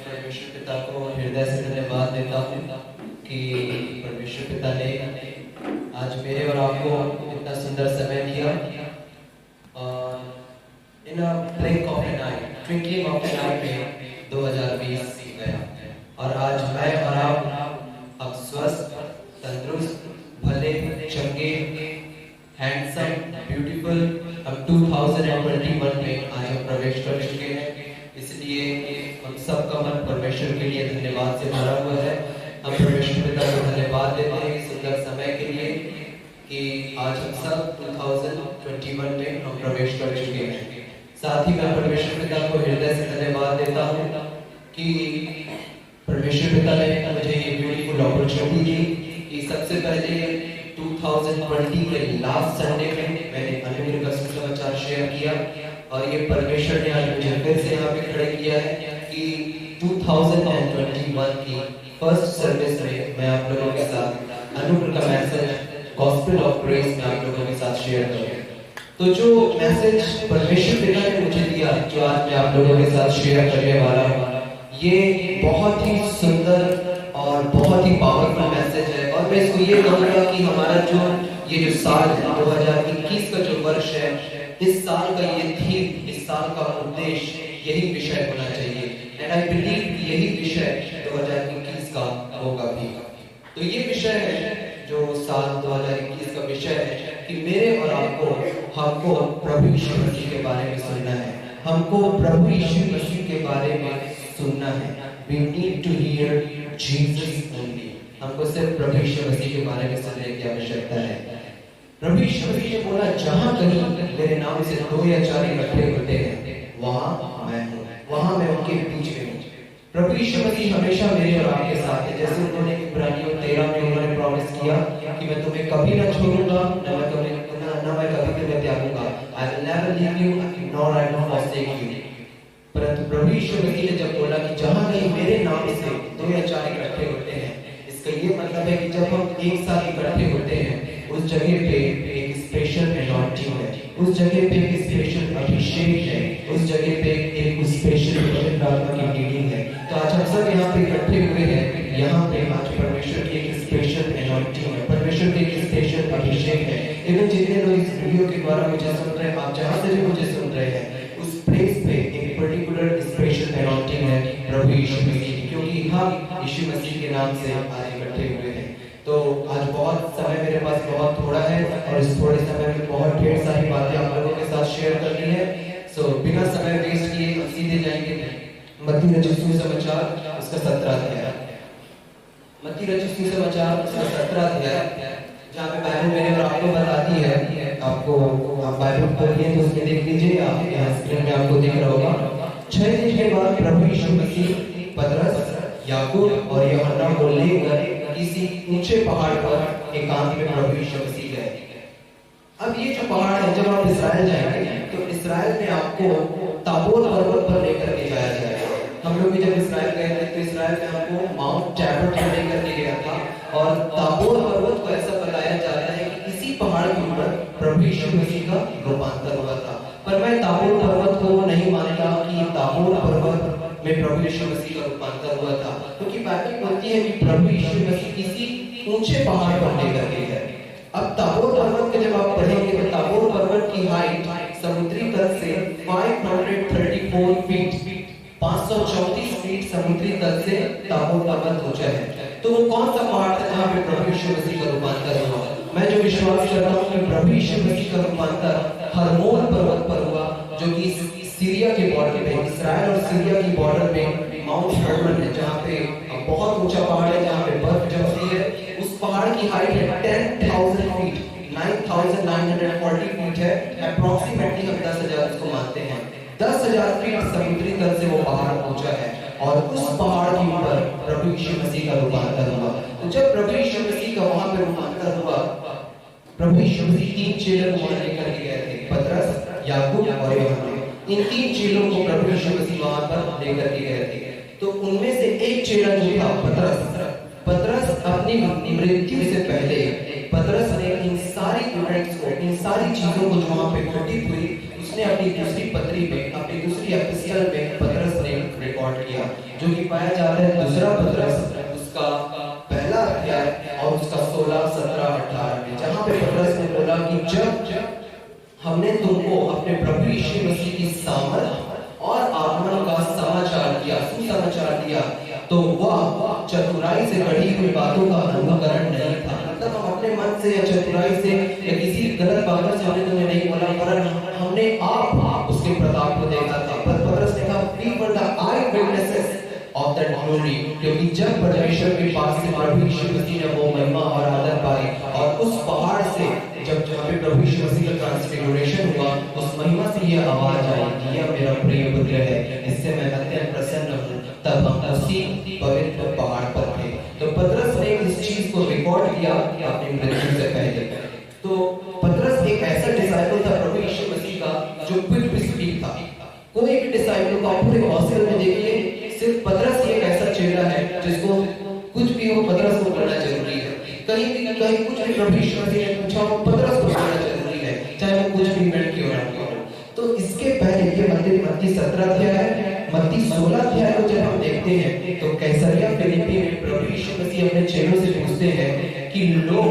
परमेश्वर पिता को हृदय से धन्यवाद देता हूँ कि परमेश्वर पिता ने आज मेरे और आपको इतना सुंदर समय दिया और in blink of an eye, twinkling of an eye में 2020 गया और आज मैं और आप स्वस्थ, तंदुरुस्त, भले, चंगे, हैंडसम, ब्यूटीफुल हम 2021 में आज हम प्रवेश कर चुके हैं। इसलिए हम सबका मन परमेश्वर के लिए धन्यवाद से भरा हुआ है। हम परमेश्वर पिता को धन्यवाद देते हैं इस सुंदर समय के लिए कि आज हम सब 2021 में हम प्रवेश कर चुके हैं। साथ ही मैं परमेश्वर पिता को हृदय से धन्यवाद देता हूँ कि परमेश्वर पिता ने मुझे ये ब्यूटीफुल अपॉर्चुनिटी दी कि सबसे पहले 2020 के लास्ट संडे में मैंने अनुग्रह का सुसमाचार शेयर किया और ये परमेश्वर ने आज मुझे फिर से यहाँ पे खड़े किया है कि 2021 की फर्स्ट सर्विस में मैं आप लोगों के साथ अनुग्रह का मैसेज गॉस्पेल ऑफ ग्रेस में आप लोगों के साथ शेयर करूँ। तो जो मैसेज परमेश्वर पिता ने मुझे दिया, जो आज मैं आप लोगों के साथ शेयर करने वाला हूँ, ये बहुत ही सुंदर और बहुत ही पावरफुल मैसेज है। और मैं इसको ये कहूँगा कि हमारा ये जो साल 2021 का जो वर्ष है, इस साल का ये थीम, इस साल का उद्देश्य यही विषय होना चाहिए। एंड आई बिलीव यही विषय 2021 का होगा भी। तो ये विषय है जो साल 2021 का विषय है कि मेरे और हमको प्रभु यीशु मसीह के बारे में सुनना है। हमको प्रभु यीशु मसीह के बारे में सुनना है। We need to hear Jesus only. हमको सिर्फ प्रभु यीशु मसीह के बारे में सुनने की आवश्यकता है। प्रभु यीशु मसीह ने बोला, जहाँ कहीं मेरे नाम से 2 या 4 इकट्ठे होते हैं, वहाँ मैं हूँ, वहाँ मैं उनके बीच में हूँ। प्रभु यीशु मसीह हमेशा मेरे और आपके साथ है। जैसे उन्होंने इब्रानियों 13 में उन्होंने प्रॉमिस किया कि मैं तुम्हें कभी न छोड़ूंगा, न मैं कभी तुम्हें त्यागूंगा। I will never leave you nor I will forsake you. परंतु प्रभु यीशु मसीह ने जब बोला कि जहाँ कहीं मेरे नाम से 2 या 4 इकट्ठे होते हैं, इसका ये मतलब है कि जब हम एक साथ इकट्ठे होते हैं, उस जगह पे एक स्पेशल एनॉइंटिंग है, उस जगह पे एक स्पेशल अभिषेक है, उस जगह पे एक स्पेशल आत्मा की लीडिंग है। तो आज हम सब यहाँ पे इकट्ठे हुए हैं। यहाँ पे आज परमेश्वर की एक स्पेशल एनॉइंटिंग है, परमेश्वर की एक स्पेशल अभिषेक है। इवन जितने लोग इस वीडियो के द्वारा मुझे सुन रहे हैं, आप जहाँ से भी मुझे सुन रहे हैं, उस प्लेस पे एक पर्टिकुलर स्पेशल एनॉइंटिंग है प्रभु यीशु मसीह की, क्योंकि हम यीशु मसीह के नाम से आज इकट्ठे हुए हैं। तो आज बहुत समय मेरे पास बहुत थोड़ा है और इस थोड़े समय में बहुत ढेर सारी बातें आप लोगों के साथ शेयर करनी है। सो बिना समय वेस्ट किए हम सीधे जाएंगे मत्ती रचित सुसमाचार उसका 17 अध्याय। मत्ती रचित सुसमाचार उसका 17 अध्याय, जहाँ पे बाइबल मेरे और आपको बताती है। आपको आप बाइबल पढ़िए तो उसमें देख लीजिए, आप यहाँ स्क्रीन में आपको दिख रहा होगा। 6 दिन के बाद प्रभु यीशु मसीह पतरस, याकूब और यूहन्ना को लेकर किसी ऊंचे पहाड़ पर एकांत में प्रभु यीशु मसीह गए। अब ये जो पहाड़ है, जब आप इस्राएल जाएंगे तो इस्राएल में आपको ताबोर पर्वत पर लेकर के जाया जाएगा। हम लोग भी जब इस्राएल गए थे तो इस्राएल में हमको माउंट टैबर पर लेकर के गया था और ताबोर पर्वत को ऐसा बताया जाता है कि इसी पहाड़ के ऊपर प्रभु यीशु मसीह का रूपांतर हुआ था। पर मैं ताबोर पर्वत को नहीं मानता कि ताबोर पर्वत में प्रभु यीशु मसीह का रूपांतर हुआ था, क्योंकि बाइबल बोलती है कि प्रभु यीशु मसीह किसी ऊंचे पहाड़ पर लेकर के गए। अब ताबोर पर्वत के जब आप पढ़ेंगे तो ताबोर पर्वत की हाइट समुद्री तल से 534 फीट, 534 फीट समुद्री तल से ताबोर पर्वत ऊंचा है। तो वो कौन सा पहाड़ था जहाँ पे प्रभु यीशु मसीह का रूपांतर हुआ? मैं जो विश्वास करता हूँ कि प्रभु यीशु मसीह का रूपांतर हरमोन पर्वत पर हुआ, जो कि सीरिया के बॉर्डर पे, इसराइल और सीरिया की बॉर्डर पे माउंट हर्मन है, जहाँ पे बहुत ऊंचा पहाड़ है, जहाँ पे बर्फ जमती है। उस पहाड़ की हाइट है 10,000 फीट, 9,940 फीट है। अप्रोक्सीमेटली हम 10,000 उसको मानते हैं। 10,000 फीट समुद्री तल से वो पहाड़ ऊंचा है और उस पहाड़ के ऊपर प्रभु यीशु मसीह का रूपांतर हुआ। तो जब प्रभु यीशु मसीह का वहां पे रूपांतर हुआ, प्रभु यीशु मसीह 3 चेलों को वहां लेकर के गए थे, पतरस, याकूब और यूहन्ना। इन 3 चेलों को प्रभु यीशु मसीह वहां पर लेकर के गए थे। तो उनमें से एक चेला जो था पतरस अपनी मृत्यु से पहले पतरस ने इन सारी इवेंट्स को, इन सारी चीजों को जो वहां पे घटित हुई, उसने अपनी दूसरी पत्री में, अपनी दूसरी एपिस्टल में पतरस ने रिकॉर्ड किया, जो कि पाया जाता है दूसरा पतरस उसका पहला अध्याय और उसका 16, 17, 18 में, जहां पे पतरस ने बोला कि जब हमने तुमको अपने प्रभु यीशु मसीह की सामर्थ और आगमन का समाचार दिया, सुसमाचार दिया, तो वह चतुराई से गढ़ी हुई बातों का अनुकरण नहीं था। मतलब हम अपने मन से या चतुराई से या किसी गलत बात से हमने तुम्हें नहीं बोला, पर हमने आप उसके प्रताप को देखा था। पर पतरस ने कहा, we were the eyewitnesses of that glory, क्योंकि जब परमेश्वर के पास से प्रभु यीशु मसीह ने वो महिमा और आदर पाई, और उस पहाड़ से जब जहाँ पे प्रभु यीशु मसीह का ट्रांसफिगरेशन हुआ, उस महिमा से ये आवाज आई कि यह मेरा प्रिय पुत्र है, इससे मैं अत्यंत प्रसन्न हूँ। तब हम उसी पवित्र पहाड़ पर थे। तो पतरस ने इस चीज को रिकॉर्ड किया अपनी मृत्यु से पहले। तो पतरस एक ऐसा डिसाइपल था प्रभु यीशु मसीह का जो क्विक टू स्पीक था। कोई भी डिसाइपल को पूरे गॉस्पेल में देखिए, सिर्फ पतरस ही एक ऐसा चेहरा है जिसको कुछ भी हो पतरस को बोलना जरूरी है। कहीं कुछ भी प्रभु यीशु मसीह ने पूछा हो, पतरस को बोलना जरूरी है, चाहे वो कुछ भी इवेंट क्यों ना हो। तो इसके पहले ये मत्ती 17 अध्याय है, मत्ती 16 अध्याय को जब हम देखते हैं तो कैसरिया फिलिप्पी में प्रभु यीशु मसीह अपने चेलों से पूछते हैं कि लोग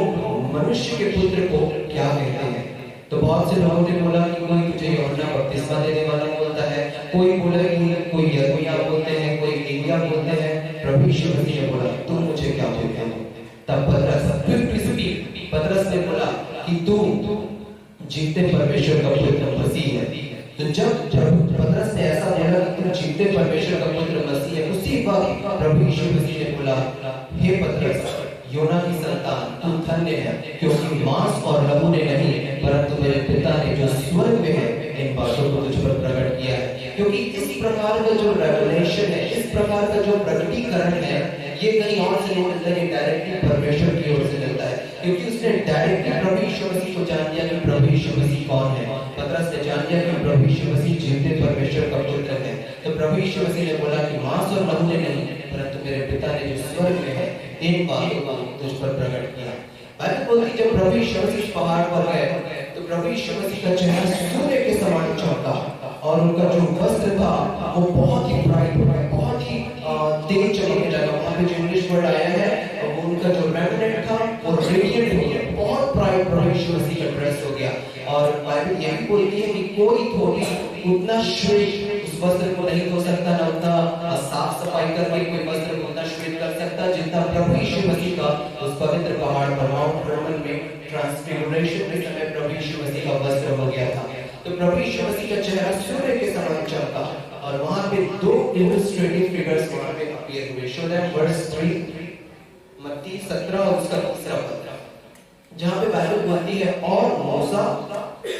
मनुष्य के पुत्र को क्या कहते हैं। तो बहुत से लोगों ने बोला कि कोई तुझे यूहन्ना बपतिस्मा देने वाला बोलता है, कोई बोला कि कोई यर्मिया बोलते हैं, कोई एलिया बोलते हैं। प्रभु यीशु मसीह ने बोला, तुम मुझे क्या बोलते हो? तब पतरस ने बोला कि तू जीते परमेश्वर का पुत्र मसीह है। तो जब पतरस ने ऐसा बोला कि तुम जीते परमेश्वर का पुत्र मसीह है, उसी वक्त प्रभु यीशु मसीह ने बोला, हे पतरस, योना की संतान, तू धन्य है, क्योंकि मांस और लहू ने नहीं, परंतु मेरे पिता ने जो स्वर्ग में है इन बातों को तुझ पर प्रकट किया है। क्योंकि इस प्रकार का जो रेवलेशन है, इस प्रकार का जो प्रकटीकरण है, ये कहीं और से नहीं मिलता, ये डायरेक्टली परमेश्वर की ओर से मिलता है। क्योंकि उसने डायरेक्टली प्रभु यीशु मसीह को जान लिया कि प्रभु यीशु मसीह कौन है। पतरस ने जान लिया कि प्रभु यीशु मसीह जीवते परमेश्वर का पुत्र है। तो प्रभु यीशु मसीह ने बोला कि मांस और लहू ने नहीं, परंतु मेरे पिता ने जो स्वर्ग में है इन बातों को तुझ पर प्रकट किया। बाइबल बोलती जब प्रभु यीशु मसीह पहाड़ पर गए तो प्रभु यीशु मसीह का चेहरा सूर्य के समान चमका, और उनका जो वस्त्र था वो बहुत ही ब्राइट, बहुत ही तेज चमकने लगा। वहां पे जो इंग्लिश वर्ड आया है, वो उनका जो रेडिएंट था वो रेडिएंट हो गया, बहुत ब्राइट प्रभु यीशु मसीह का ड्रेस हो गया। और बाइबल ये भी बोलती है कि कोई थोड़ी उतना श्वेत उस वस्त्र को नहीं धो सकता, ना उतना साफ सफाई करके कोई वस्त्र को उतना श्वेत कर सकता जितना प्रभु यीशु मसीह का उस पवित्र पहाड़ पर माउंट हर्मन में ट्रांसफिगरेशन के समय प्रभु यीशु मसीह का वस्त्र हो गया था। तो प्रभु यीशु मसीह का चेहरा सूर्य के समान चमका, और वहां पे दो इलस्ट्रेटिव फिगर्स वहां पे अपीयर हुए। शो देम वर्स 3, मत्ती 17 और उसका तीसरा पद, जहां पे बाइबल बोलती है और मूसा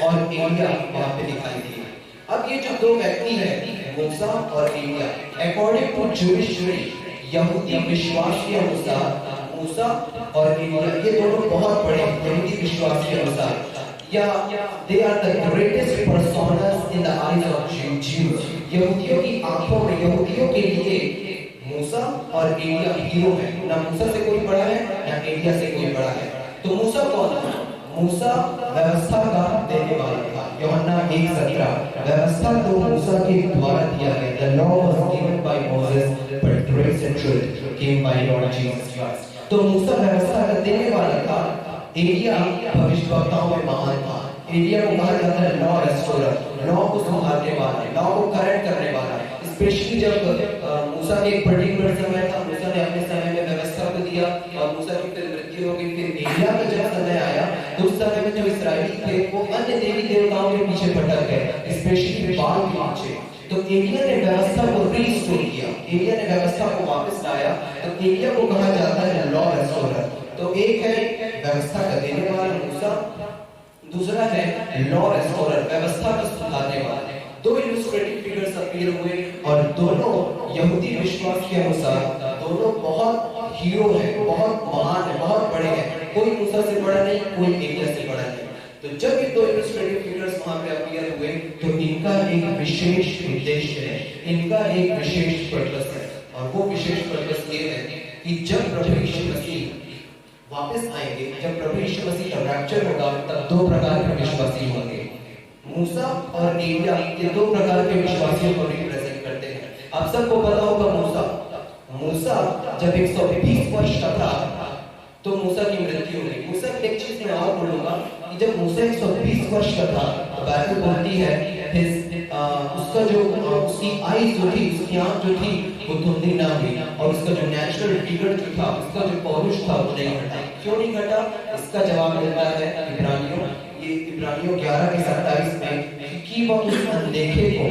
और एलिया वहां पे दिखाई दिए। अब ये जो दो व्यक्ति हैं, मूसा और एलिया, अकॉर्डिंग टू ज्यूइश यहूदी विश्वास के अनुसार मूसा और एलिया ये दोनों बहुत बड़े यहूदी विश्वास के अनुसार, या they are the greatest personas in the eyes of Jews। यहूदियों की आंखों में, यहूदियों के लिए मूसा और एलिया हीरो है। ना मूसा से कोई बड़ा है, ना एलिया से कोई बड़ा है। तो मूसा कौन था? मूसा व्यवस्था का देने वाला था। यूहन्ना 1:17, व्यवस्था तो मूसा के द्वारा दिया गया, the law was given by Moses but grace and truth came by Lord Jesus Christ। तो मूसा व्यवस्था का देने वाला था, एलिया भविष्यवक्ताओं में महान था। एलिया को कहा जाता है लॉ रेस्टोरर, लॉ को सुधारने वाला, लॉ को करेक्ट करने वाला। स्पेशली जब मूसा के एक पर्टिकुलर समय था, मूसा ने अपने समय में व्यवस्था को दिया और मूसा की फिर मृत्यु हो गई। फिर एलिया का जब समय आया तो उस समय में जो इस्राएली थे वो अन्य देवी देवताओं के पीछे भटक गए, स्पेशली बाल के पीछे। तो एलिया ने व्यवस्था को रीस्टोर किया, एलिया ने व्यवस्था को वापस लाया। तो एलिया को कहा जाता है लॉ रेस्टोरर। तो एक है व्यवस्था का देने वाला मूसा, दूसरा है लॉ रेस्टोरर, व्यवस्था को सुधारने वाला। दो इलस्ट्रेटिव फिगर्स अपीयर हुए और दोनों यहूदी विश्वास के अनुसार दोनों बहुत हीरो हैं, बहुत महान हैं, बहुत बड़े हैं। कोई मूसा से बड़ा नहीं, कोई एलिया से बड़ा नहीं। तो जब ये दो इलस्ट्रेटिव फिगर्स वहां पे अपीयर हुए तो इनका एक विशेष उद्देश्य है, इनका एक विशेष पर्पस है। और वो विशेष पर्पस ये है कि जब प्रभु यीशु मसीह वापस आएंगे, जब प्रभु यीशु मसीह का रैप्चर होगा, तब दो प्रकार के विश्वासी होंगे। मूसा और एलिया ये दो प्रकार के विश्वासियों को रिप्रेजेंट करते हैं। आप सबको पता होगा मूसा जब 120 वर्ष का था तो मूसा की मृत्यु हुई। मूसा की एक चीज मैं और बोलूंगा कि जब मूसा 120 वर्ष का था, बाइबल बोलती है उसका जो उसकी आईज जो थी, उसकी आंख जो थी वो धुंधली ना हुई, और उसका जो नेचुरल फिगर जो था, उसका जो पौरुष था वो नहीं घटा। क्यों नहीं घटा? इसका जवाब मिलता है इब्रानियों 11 के 27 में कि वह उस अनदेखे को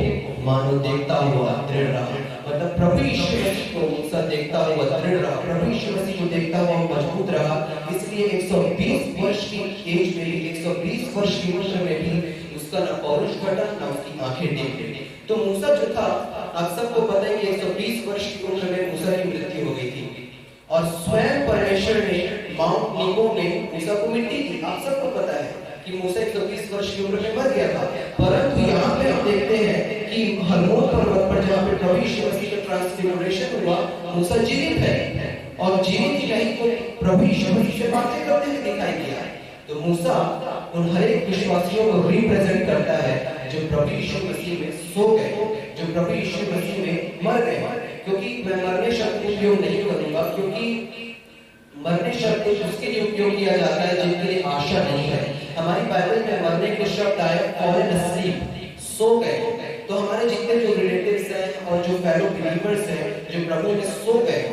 मानो देखता हुआ दृढ़ रहा। मतलब प्रभु यीशु मसीह को मूसा देखता हुआ दृढ़ रहा, प्रभु यीशु मसीह को देखता हुआ मजबूत रहा। इसलिए 120 वर्ष की एज में भी, 120 वर्ष की उम्र में भी उसका ना पौरुष घटा ना उसकी आंखें टेक। तो मूसा जो था, आप सबको पता है कि 120 वर्ष की उम्र में मूसा की मृत्यु हो गई थी, और स्वयं परमेश्वर ने माउंट नीबो में मूसा को मिट्टी दी। आप सबको पता है कि मूसा 120 वर्ष की उम्र में मर गया था। परंतु यहाँ पे हम देखते हैं कि हरमोन पर्वत पर जहाँ पे प्रभु यीशु मसीह का ट्रांसफिगरेशन हुआ, मूसा जीवित है, और जीवित ही नहीं तो प्रभु यीशु मसीह से बातें करते हुए दिखाई दिया। तो मूसा उन हर एक विश्वासियों को रिप्रेजेंट करता है जो प्रभु यीशु मसीह में सो गए, जो प्रभु यीशु मसीह में मर गए। क्योंकि मैं मरने शब्द का उपयोग नहीं करूंगा, क्योंकि मरने शब्द उसके लिए उपयोग किया जाता है जिनके लिए आशा नहीं है। हमारी बाइबल में मरने के शब्द आए फॉलन अस्लीप, सो गए। तो हमारे जितने जो रिलेटिव्स हैं और जो फेलो बिलीवर्स हैं जो प्रभु में सो गए,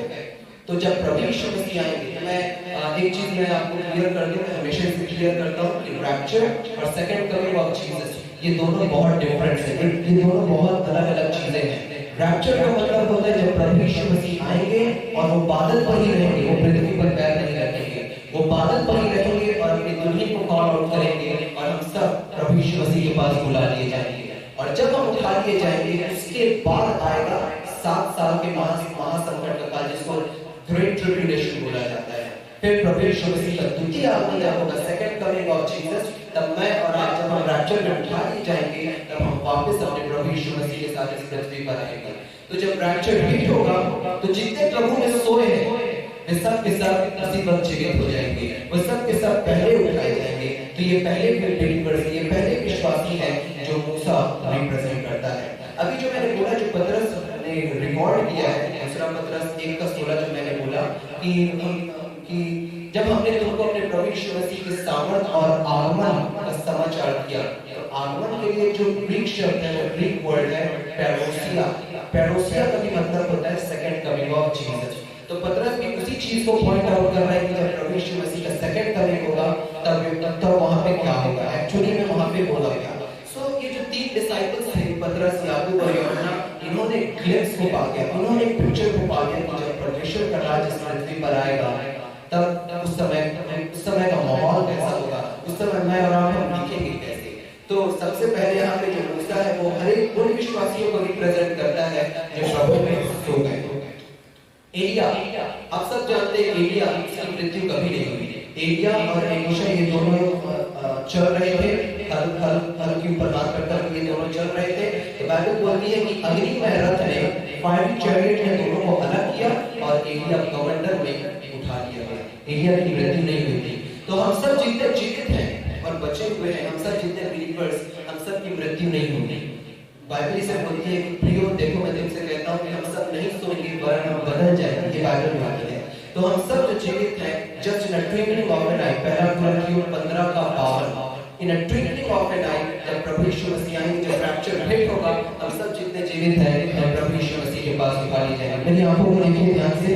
तो जब प्रभु यीशु मसीह आएंगे, मैं एक चीज मैं आपको क्लियर कर दूं, मैं हमेशा इसे क्लियर करता हूं कि रैप्चर और सेकंड कमिंग ऑफ जीसस ये दोनों बहुत डिफरेंट है, ये दोनों बहुत अलग अलग चीजें हैं। रैप्चर का मतलब होता है जब प्रभु यीशु मसीह आएंगे और वो बादल पर ही रहेंगे, वो पृथ्वी पर पैर नहीं रखेंगे, वो बादल पर ही रहेंगे और अपनी दुल्हन को कॉल आउट करेंगे और हम सब प्रभु यीशु मसीह के पास बुला लिए जाएंगे। और जब हम उठा लिए जाएंगे, उसके बाद आएगा 7 साल के महासंकट का काल, जिसको ग्रेट ट्रिब्यूलेशन बोला जाता है। फिर प्रभु यीशु मसीह का द्वितीय आगमन जब होगा, सेकंड कमिंग ऑफ जीसस, तब मैं और आप जब हम रैप्चर में उठा लिए जाएंगे, तब हम वापस अपने प्रभु यीशु मसीह के साथ इस पृथ्वी पर आएंगे। तो जब रैप्चर हिट होगा, तो जितने प्रभु में सोए हैं वे सब के सब उसी वक्त जीवित हो जाएंगे, वो सब के सब पहले उठाए जाएंगे। तो ये पहले बिलीवर्स, ये पहले विश्वासी हैं जो मूसा रिप्रेजेंट करता है। अभी जो मैंने बोला, जो पतरस ने रिकॉर्ड किया है, दूसरा पतरस 1:16, जो मैंने बोला कि जब हमने तुमको अपने प्रभु यीशु मसीह के सामर्थ और आगमन का समाचार दिया, तो आगमन के लिए जो ग्रीक शब्द है, वो ग्रीक वर्ड है पैरोसिया। पैरोसिया का भी मतलब होता है सेकंड कमिंग ऑफ जीसस। तो पतरस भी उसी चीज को पॉइंट आउट कर रहा है कि जब प्रभु यीशु मसीह का सेकंड कमिंग होगा, तब वहां पे क्या होगा, एक्चुअली में वहां पे होगा क्या। सो ये जो 3 डिसाइपल्स थे, पतरस, याकूब और यूहन्ना, इन्होंने ग्लिम्स को पा गया, इन्होंने एक पिक्चर को पा गया कि जब परमेश्वर का राज इस पृथ्वी पर आएगा, तब उस समय का माहौल कैसा होगा, उस समय मैं और आप हम दिखेंगे कैसे। तो सबसे पहले यहाँ पे जो मूसा है वो हर एक उन विश्वासियों को रिप्रेजेंट करता है जो प्रभु में सो गए। एलिया, आप सब जानते हैं एलिया की मृत्यु कभी नहीं हुई। एलिया और एलीशा ये दोनों चल रहे थे, हल के ऊपर बात करता है, ये दोनों चल रहे थे। तो बाइबल बोलती है कि अग्निमय रथ ने, फायरिंग चैरियट ने दोनों को अलग किया और एलिया कमंडल में उठा लिया गया। एलिया की मृत्यु नहीं हुई थी। तो हम सब जितने जीवित हैं और बचे हुए हैं, हम सब जितने बिलीवर्स, हम सब की मृत्यु नहीं होगी। बाइबल इसे बोलती है कि प्रियो देखो, मैं तुमसे कहता हूँ कि हम सब नहीं सोएंगे वरन हम बदल जाएंगे। ये बाइबल में आती है। तो हम सब जो जीवित हैं, just in a twinkling of an eye, पहला कुरिन्थियों 15:52, in a twinkling of an eye, जब प्रभु यीशु मसीह आएंगे, जब रैप्चर हिट होगा, हम सब जितने जीवित हैं हम प्रभु यीशु मसीह के पास उठा लिए जाएंगे। मेरी आंखों को देखिए ध्यान से,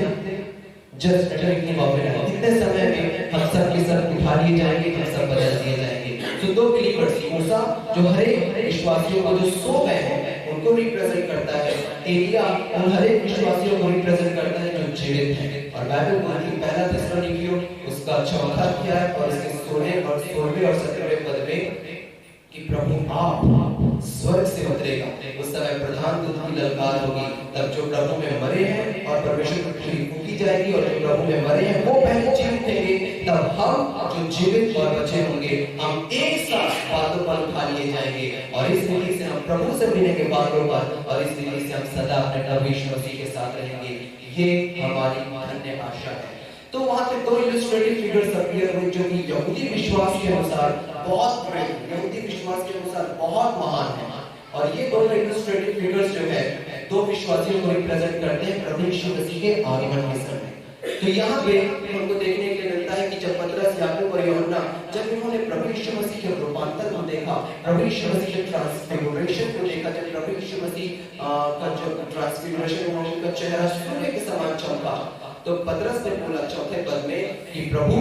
just in a twinkling of an eye, इतने समय में हम सब के सब उठा लिए जाएंगे, हम सब बदल दिए जाएंगे। तो 2 बिलीवर्स, मूसा जो हर एक विश्वासियों को जो सो गए हैं उनको रिप्रेजेंट करता है, एलिया उन हर एक विश्वासियों को रिप्रेजेंट करता है जो जीवित हैं। और बाइबल बोलती है, पहला थिस्सलुनीकियों उसका 4वां अध्याय और इसके 16वें और 17वें पद में कि प्रभु आप स्वर्ग से उतरेगा, उस समय प्रधान दूत की ललकार होगी, तब जो प्रभु में मरे हैं और परमेश्वर की खुली फूंकी जाएगी, और जो प्रभु में मरे हैं वो पहले जीवित होंगे, तब हम जो जीवित और बचे होंगे हम एक साथ बादलों पर उठा लिए जाएंगे, और इस रीति से हम प्रभु से मिलने के बादलों पर, और इस रीति से हम सदा अपने प्रभु यीशु मसीह के साथ रहेंगे। ये हमारी धन्य आशा है। तो वहां पे दो इलस्ट्रेटिव फिगर्स अपीयर हुए जो कि यहूदी विश्वास के अनुसार बहुत बड़े, यहूदी विश्वास के अनुसार बहुत महान है। और ये दोनों इलस्ट्रेटिव फिगर्स जो है दो विश्वासियों को रिप्रेजेंट करते हैं प्रभु यीशु मसीह के आगमन के समय। तो यहाँ पे हमको देखने के लिए मिलता है कि जब पतरस, याकूब और यूहन्ना जब इन्होंने प्रभु यीशु मसीह के रूपांतर को देखा, प्रभु यीशु मसीह के ट्रांसफिगरेशन को देखा, जब प्रभु यीशु मसीह का जो ट्रांसफिगरेशन हुआ, उनका चेहरा सूर्य के समान चमका, तो पतरस ने बोला चौथे पद में कि प्रभु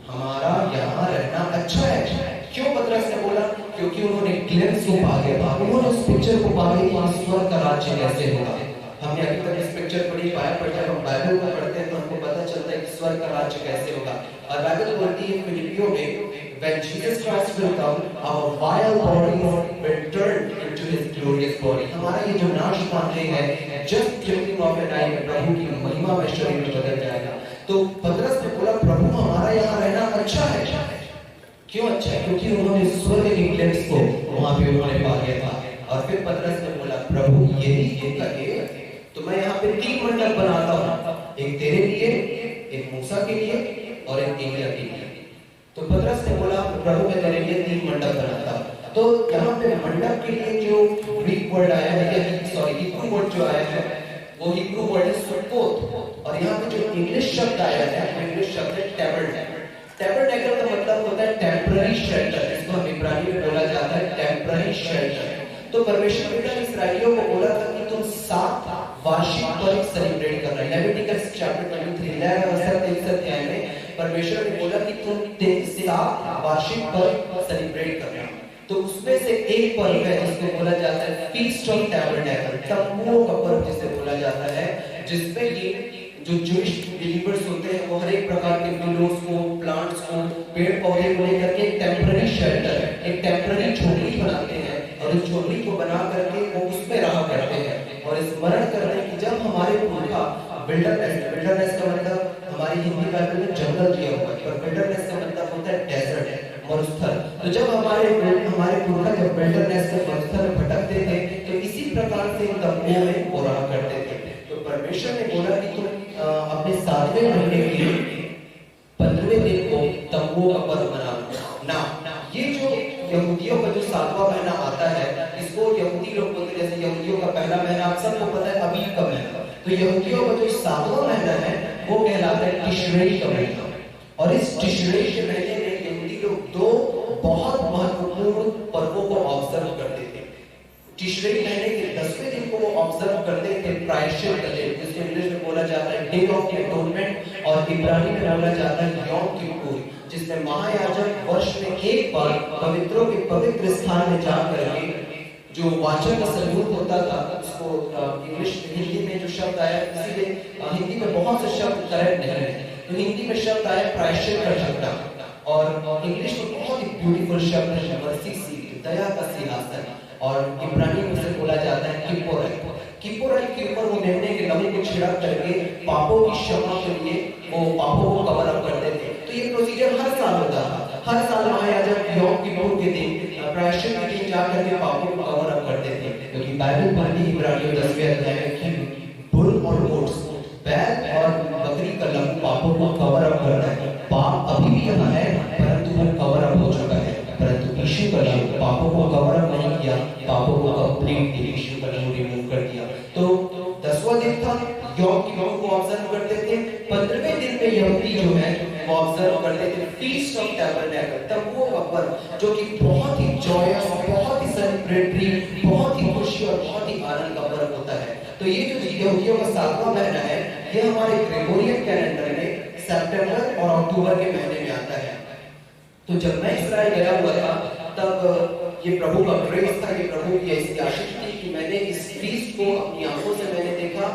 हमारा यहाँ रहना अच्छा है। क्यों पतरस ने बोला? क्योंकि उन्होंने ग्लिम्स को पा लिया, उन्होंने उस पिक्चर को पा लिया कि स्वर्ग का राज्य कैसे होगा। हमने अभी तक इस पिक्चर पढ़ी पाया, पर जब हम बाइबल को पढ़ते हैं तो हमको पता चलता है कि स्वर्ग का राज्य कैसे होगा। और बाइबल बोलती है फिलिपियों में, when Jesus Christ will come, our vile bodies will turn into his glorious body. हमारा ये जो नाश पाते हैं just thinking of an eye, प्रभु की महिमा में शरीर में बदल जाएगा। तो पतरस ने बोला प्रभु हमारा यहाँ रहना अच्छा है। क्यों अच्छा है? क्योंकि उन्होंने स्वर्ग की ग्लिम्स को वहां पे उन्होंने पा लिया था। और फिर पतरस ने बोला प्रभु यही कहे तो मैं यहाँ पे 3 मंडप बनाता हूँ, एक तेरे लिए, एक मूसा के लिए और एक एलिया के लिए। तो पतरस ने बोला प्रभु मैं तेरे लिए 3 मंडप बनाता हूँ। तो यहाँ पे मंडप के लिए जो ग्रीक वर्ड आया है, सॉरी हिब्रू वर्ड जो आया है वो हिब्रू वर्ड है सुक्कोत। और यहाँ पे जो इंग्लिश शब्द आया है, इंग्लिश शब्द है टैबरनेकल। टैबरनेकल का मतलब होता है टेम्पररी शेल्टर, इसको हम इब्रानी में बोला जाता है टेम्पररी शेल्टर। तो परमेश्वर ने इस्राएलियों को बोला था कि तुम 7 वार्षिक पर्व सेलिब्रेट करना है। लेविटिकस चैप्टर 23 अध्याय में परमेश्वर ने बोला कि तुम 7 वार्षिक पर्व सेलिब्रेट करना। तो उसमें से एक पर्व है जिसको बोला जाता है फीस्ट ऑफ टैबरनेकल, तम्बुओं का पर्व जिसे बोला जाता है, जिसमें ये जो जूइश बिलीवर्स होते हैं वो हर एक प्रकार के विंडोज को, प्लांट्स को, पेड़ पौधे को लेकर के एक टेम्पररी शेल्टर, एक टेम्पररी झोपड़ी बनाते हैं और उस झोपड़ी को बना करके वो उसमें रहा करते हैं और स्मरण करते हैं कि जब हमारे पुरखा विल्डरनेस का मतलब हमारी हिंदी बाइबल में जंगल दिया हुआ है, पर विल्डरनेस का मतलब होता है डेजर्ट, मरुस्थल। तो जब हमारे पुरखा जब विल्डरनेस के मरुस्थल में भटकते थे तो इसी प्रकार से तंबुओं में वो रहा करते थे। तो परमेश्वर ने बोला कि तुम अपने 7वें महीने के 15वें दिन को तंबुओं का पर्व मनाना। ये जो यहूदियों का जो 7वां महीना आता है, इसको यहूदी लोग बोलते हैं, जैसे यहूदियों का पहला महीना आप सबको पता है अबीब का महीना, तो यहूदियों का जो 7वां महीना है वो कहलाता है तिश्रेई का महीना। और इस तिश्रेई के महीने में यहूदी लोग 2 बहुत महत्वपूर्ण पर्वों को ऑब्जर्व करते थे। तिश्रेई महीने के 10वें दिन को वो ऑब्जर्व करते थे प्रायश्चित का दिन, जिसको इंग्लिश में बोला जाता है डे ऑफ एटोनमेंट और इब्रानी में बोला जाता है यौम किप्पुर, जिसमें महायाजक वर्ष में एक बार पवित्रों के पवित्र स्थान में जाकर के जो वाचन का सलूट होता था उसको इंग्लिश हिंदी में जो शब्द आया, इसीलिए हिंदी में बहुत से शब्द करेक्ट नहीं है, तो हिंदी में शब्द आया प्रायश्चित का शब्द और इंग्लिश में बहुत ही ब्यूटीफुल शब्द है मर्सी सीट, दया का सिंहासन, और इब्रानी में उसे बोला जाता है किप्पोरत। किप्पोरत के ऊपर वो मेमने के लहू को छिड़क करके पापों की क्षमा के लिए वो पापों को कवर अप करते थे। तो ये प्रोसीजर हर साल होता था। हर साल महायाजक यौम किप्पुर के दिन प्रायश्चित के दिन जाकर के पापों को कवर अप करते थे, क्योंकि बाइबल पढ़ी इब्रानियों 10वें अध्याय में कि बुल और गोट्स, बैल और बकरी का लहू पापों को कवर अप करता है। पाप अभी भी यहाँ है परंतु वो कवर अप हो चुका है, परंतु यीशु का लहू पापों को कवर अप नहीं किया, पापों को कंप्लीटली यीशु का लहू रिमूव कर दिया। तो 10वां दिन था, यौम किप्पुर को ऑब्जर्व करते थे। 15वें दिन में यहूदी जो है वो ऑब्जर्व करते थे फीस्ट ऑफ टैबरनेकल, तंबुओं का पर्व, जो कि बहुत ही जॉयस, बहुत ही सेलिब्रेटरी, बहुत ही खुशी और बहुत ही आनंद का पर्व होता है। तो ये जो यहूदियों का 7वां महीना है, ये हमारे ग्रेगोरियन कैलेंडर में सितंबर और अक्टूबर के महीने में आता है। तो जब मैं इस्राएल गया हुआ था तब ये प्रभु का ग्रेस था, ये प्रभु की ऐसी आशीष थी कि मैंने इस फीस्ट को अपनी आंखों से मैंने देखा।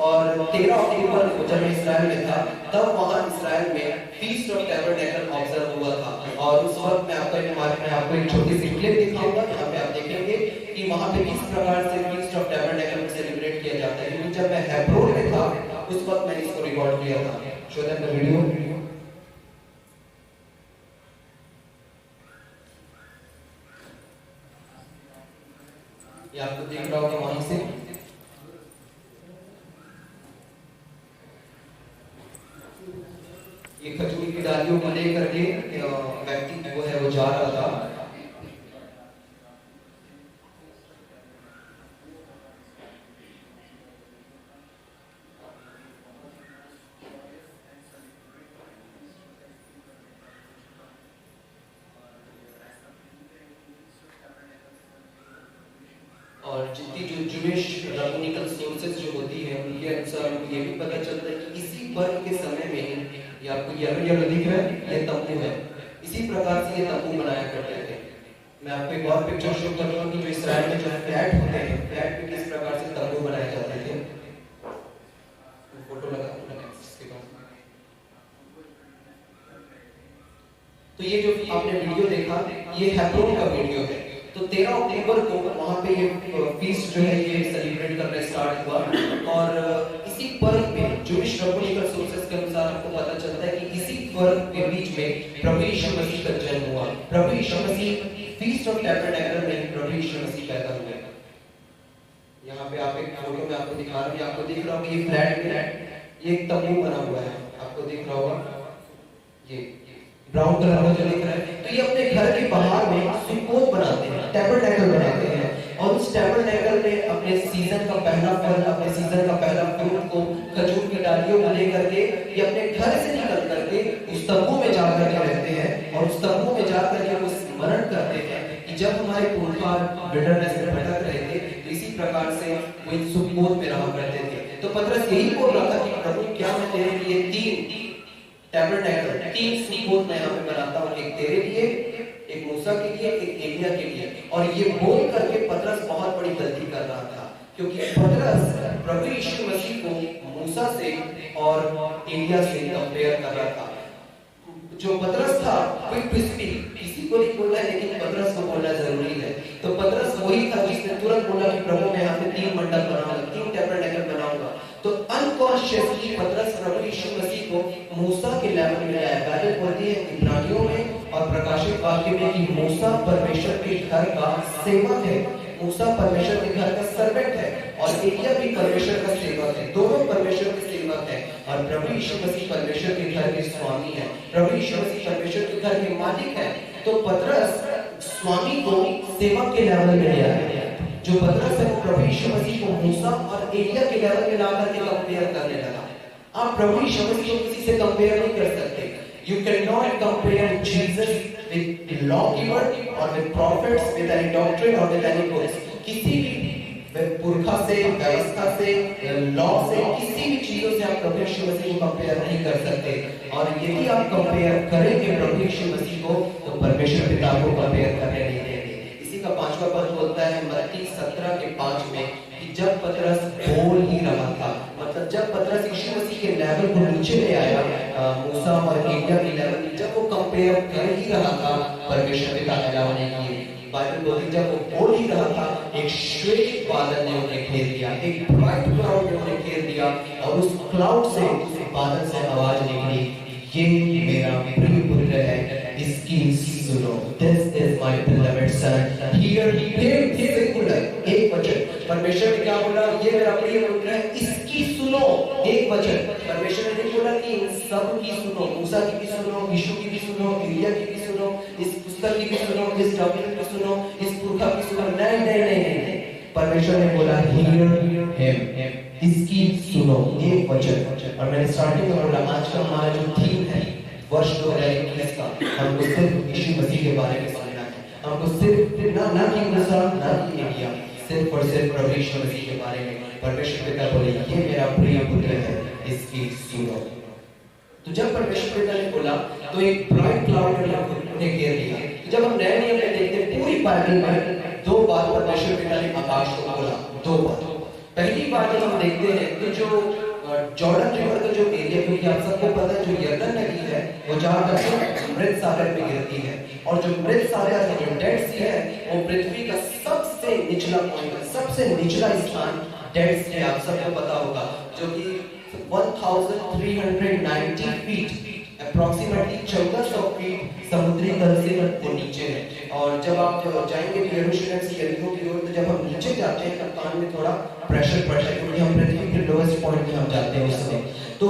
और 13 अक्टूबर को जब मैं इस्राएल में था तब वहां इस्राएल में फीस्ट ऑफ टैबरनेकल ऑब्जर्व हुआ था। और उस वक्त मैं आपको एक छोटी सी क्लिप दिखाऊंगा, यहाँ पे आप देखेंगे कि वहां पे किस प्रकार से फीस्ट ऑफ टैबरनेकल सेलिब्रेट किया जाता है। क्योंकि जब मैं हेब्रोन में था उस वक्त मैंने इसको रिकॉर्ड किया था। Show them the video. ये आपको देख रहा होगा वहां से। ये खजूर की डालियों को लेकर के व्यक्ति वो है वो जा रहा था। और जितनी जो जूइश रैबिनिकल सोर्सेज जो होती है उनके अनुसार ये भी पता चलता है कि इसी पर्व के समय में ही, ये आपको येलो दिख रहा है, ये तंबू है, इसी प्रकार से ये तंबू बनाया करते थे। मैं आपको एक और पिक्चर शो करूंगा कि जो इसराइल में जो फ्लैट होते हैं, फ्लैट में किस प्रकार से तंबू बनाए जाते थे। फोटो लगा इसके बाद। तो ये जो आपने वीडियो देखा, ये हेब्रोन का वीडियो है। तो 13 अक्टूबर को वहां पे ये फीस्ट जो है ये सेलिब्रेट करना स्टार्ट हुआ। और इसी पर्व में जूइश रैबिनिकल सोर्सेज के अनुसार आपको पता चलता है कि इसी पर्व के बीच में प्रभु यीशु मसीह का जन्म हुआ। प्रभु यीशु मसीह फीस्ट ऑफ टैबरनेकल में प्रभु यीशु मसीह पैदा हुए। यहाँ पे आप एक फोटो में आपको दिखा रहा हूँ, आपको दिख रहा होगा ये फ्लैट में ये एक तंबू बना हुआ है, आपको दिख रहा होगा ये ब्राउन कलर में जो दिख रहा है। तो ये अपने घर के बाहर में सुकोत बनाते हैं, टैबरनेकल बनाते हैं, और उस टैबरनेकल में अपने सीजन का पहला फल, अपने सीजन का पहला फ्रूट को खजूर की डालियों को लेकर के ये अपने घर से निकल करके उस तंबू में जाकर के रहते हैं। और उस तंबू में जाकर के वो स्मरण करते हैं कि जब हमारे पुरखा विल्डरनेस में भटक रहे थे तो इसी प्रकार से वो इन सुकोत में रहा करते थे। तो पतरस यही बोल रहा था कि प्रभु क्या मैं तेरे लिए 3 टैबरनेकल 3 सुकोत मैं यहाँ पे बनाता हूँ, एक तेरे लिए, एक मूसा के लिए, एक एलिया के लिए। और ये बोल करके पतरस बहुत बड़ी गलती कर रहा था, क्योंकि पतरस प्रभु यीशु मसीह को मूसा से और एलिया से कंपेयर कर रहा था। जो पतरस था कोई किसी को नहीं बोलना है, लेकिन पतरस को बोलना जरूरी है। तो पतरस वही था जिसने तुरंत बोला कि प्रभु मैं यहाँ पे 3 मंडप बनाऊंगा, 3 टैबरनेकल बनाऊंगा। तो अनकॉन्शियसली पतरस प्रभु यीशु मसीह को मूसा के लेवल में लाया। बाइबल बोलती है इब्रानियों में और प्रकाशित वाक्य में कि मूसा परमेश्वर के घर का सेवक है, मूसा परमेश्वर के घर का सर्वेंट है, और एलिया भी परमेश्वर का सेवक है। दोनों परमेश्वर के सेवक है। और प्रभु यीशु मसीह परमेश्वर के घर के स्वामी है, प्रभु यीशु मसीह परमेश्वर के घर के मालिक है। तो पतरस स्वामी को सेवक के लेवल में ले आया। जो पतरस है वो प्रभु यीशु मसीह को मूसा और एलिया के लेवल में लाकर के कंपेयर करने लगा। आप प्रभु यीशु मसीह को किसी से कंपेयर नहीं कर सकते। You cannot compare Jesus with the lawgiver or with prophets, with any doctrine or with any books. किसी भी पुरखा से, व्यवस्था से, लॉ से, किसी भी चीजों से आप प्रभु यीशु मसीह को कंपेयर नहीं कर सकते। और यदि आप कंपेयर करेंगे प्रभु यीशु मसीह को तो परमेश्वर पिता को कंपेयर करने नहीं देंगे। इसी का 5वां पद बोलता है मत्ती 17:5 में कि जब पतरस बोल ही रहा था, मतलब जब पतरस यीशु मसीह के लेवल को नीचे ले आया, मूसा और एलिया के लेवल, जब वो कंपेयर कर ही रहा था परमेश्वर पिता अलावा नहीं किए। बाइबल बोलती जब वो बोल ही रहा था एक श्वेत बादल ने उन्हें घेर लिया, एक ब्राइट क्लाउड ने उन्हें घेर लिया, और उस क्लाउड से, उस बादल से आवाज निकली, ये मेरा प्रिय पुत्र है, इसकी सुनो। This is my beloved son, hear him। Singular, एक वचन। परमेश्वर ने क्या बोला? ये मेरा प्रिय पुत्र है, इसकी सुनो, एक वचन। परमेश्वर ने बोला कि इन सब की सुनो, मूसा की भी सुनो, यीशु की भी सुनो, एलिया की भी सुनो, इस पुस्तक की भी सुनो, इस डॉक्यूमेंट की सुनो, इस पुरखा की सुनो। नहीं नहीं नहीं नहीं, परमेश्वर ने बोला hear him, इसकी सुनो, एक वचन। और मैंने स्टार्टिंग में बोला आज का हमारा जो थीम है वर्ष 2021 का, हमको सिर्फ यीशु मसीह के बारे में सुनना है। हमको सिर्फ ना कि मूसा, ना कि एलिया, सिर्फ और सिर्फ प्रभु यीशु मसीह के बारे में। परमेश्वर पिता बोले ये मेरा प्रिय पुत्र है, इसकी सुनो। तो जब परमेश्वर पिता ने बोला तो एक ब्राइट क्लाउड ने घेर लिया। जब हम नए नियम में देखते हैं पूरी बाइबल में 2 बार परमेश्वर पिता ने आकाश को बोला, 2 बार। पहली बार जब हम देखते हैं तो जो जॉर्डन रिवर का जो एरिया, क्योंकि आप सबको पता है जो यरदन नदी है वो जाकर मृत सागर में गिरती है, और जो मृत सागर है, जो डेड सी है, वो पृथ्वी का सबसे निचला पॉइंट है, सबसे निचला स्थान डेड सी, आप सबको पता होगा, जो कि 1390 फीट अप्रोक्सीमेटली 1400 फीट समुद्री तल से वो नीचे है। और जब आप जाएंगे यरूशलेम से यरीहो की ओर, तो जब हम नीचे जाते हैं तब कान में थोड़ा प्रेशर पड़ता है, क्योंकि हम पृथ्वी के लोएस्ट पॉइंट पे हम जाते हैं उस समय। तो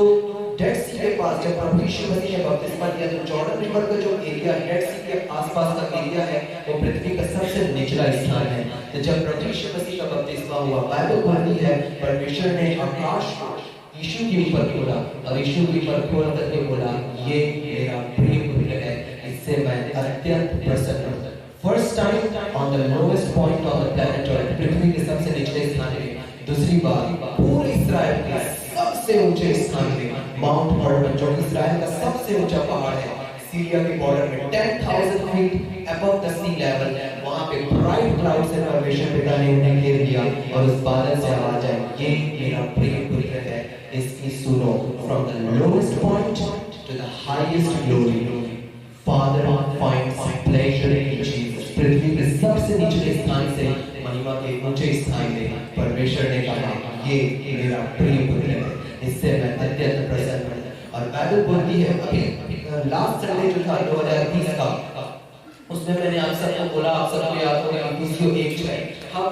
डेड सी के पास जब प्रभु यीशु मसीह ने बपतिस्मा लिया तो जॉर्डन रिवर का जो एरिया डेड सी के आसपास का एरिया है वो पृथ्वी का सबसे निचला स्थान है। तो जब प्रभु यीशु मसीह का बपतिस्मा हुआ, बाइबल कहती है परमेश्वर ने आकाश को यीशु के ऊपर खोला और यीशु के ऊपर खोल करके बोला, ये मेरा प्रिय पुत्र है, इससे मैं अत्यंत प्रसन्न हूं। First time on the lowest point of the planet, और पृथ्वी के सबसे निचले स्थान में। दूसरी बात, पूरे इस्राएल के सबसे ऊंचे स्थान में माउंट हॉर्मन, जो इस्राएल का सबसे ऊंचा पहाड़ है, सीरिया के बॉर्डर में 10,000 feet above the sea level, वहां पे ब्राइट क्लाउड से परमेश्वर पिता ने उन्हें घेर लिया और उस बादल से आवाज आई, ये मेरा प्रिय पुत्र है, इसकी सुनो। From the lowest point to the highest glory, father finds pleasure in Jesus. पृथ्वी के सबसे निचले स्थान से महिमा के ऊंचे स्थान में परमेश्वर ने कहा, ये मेरा प्रिय पुत्र है, इससे मैं अत्यंत प्रसन्न हूं। और बाइबल बोलती है, अभी लास्ट संडे जो था 2020 का, उसमें मैंने आप सबको बोला, आप सबको याद होगा इफिसियों 1:6, हम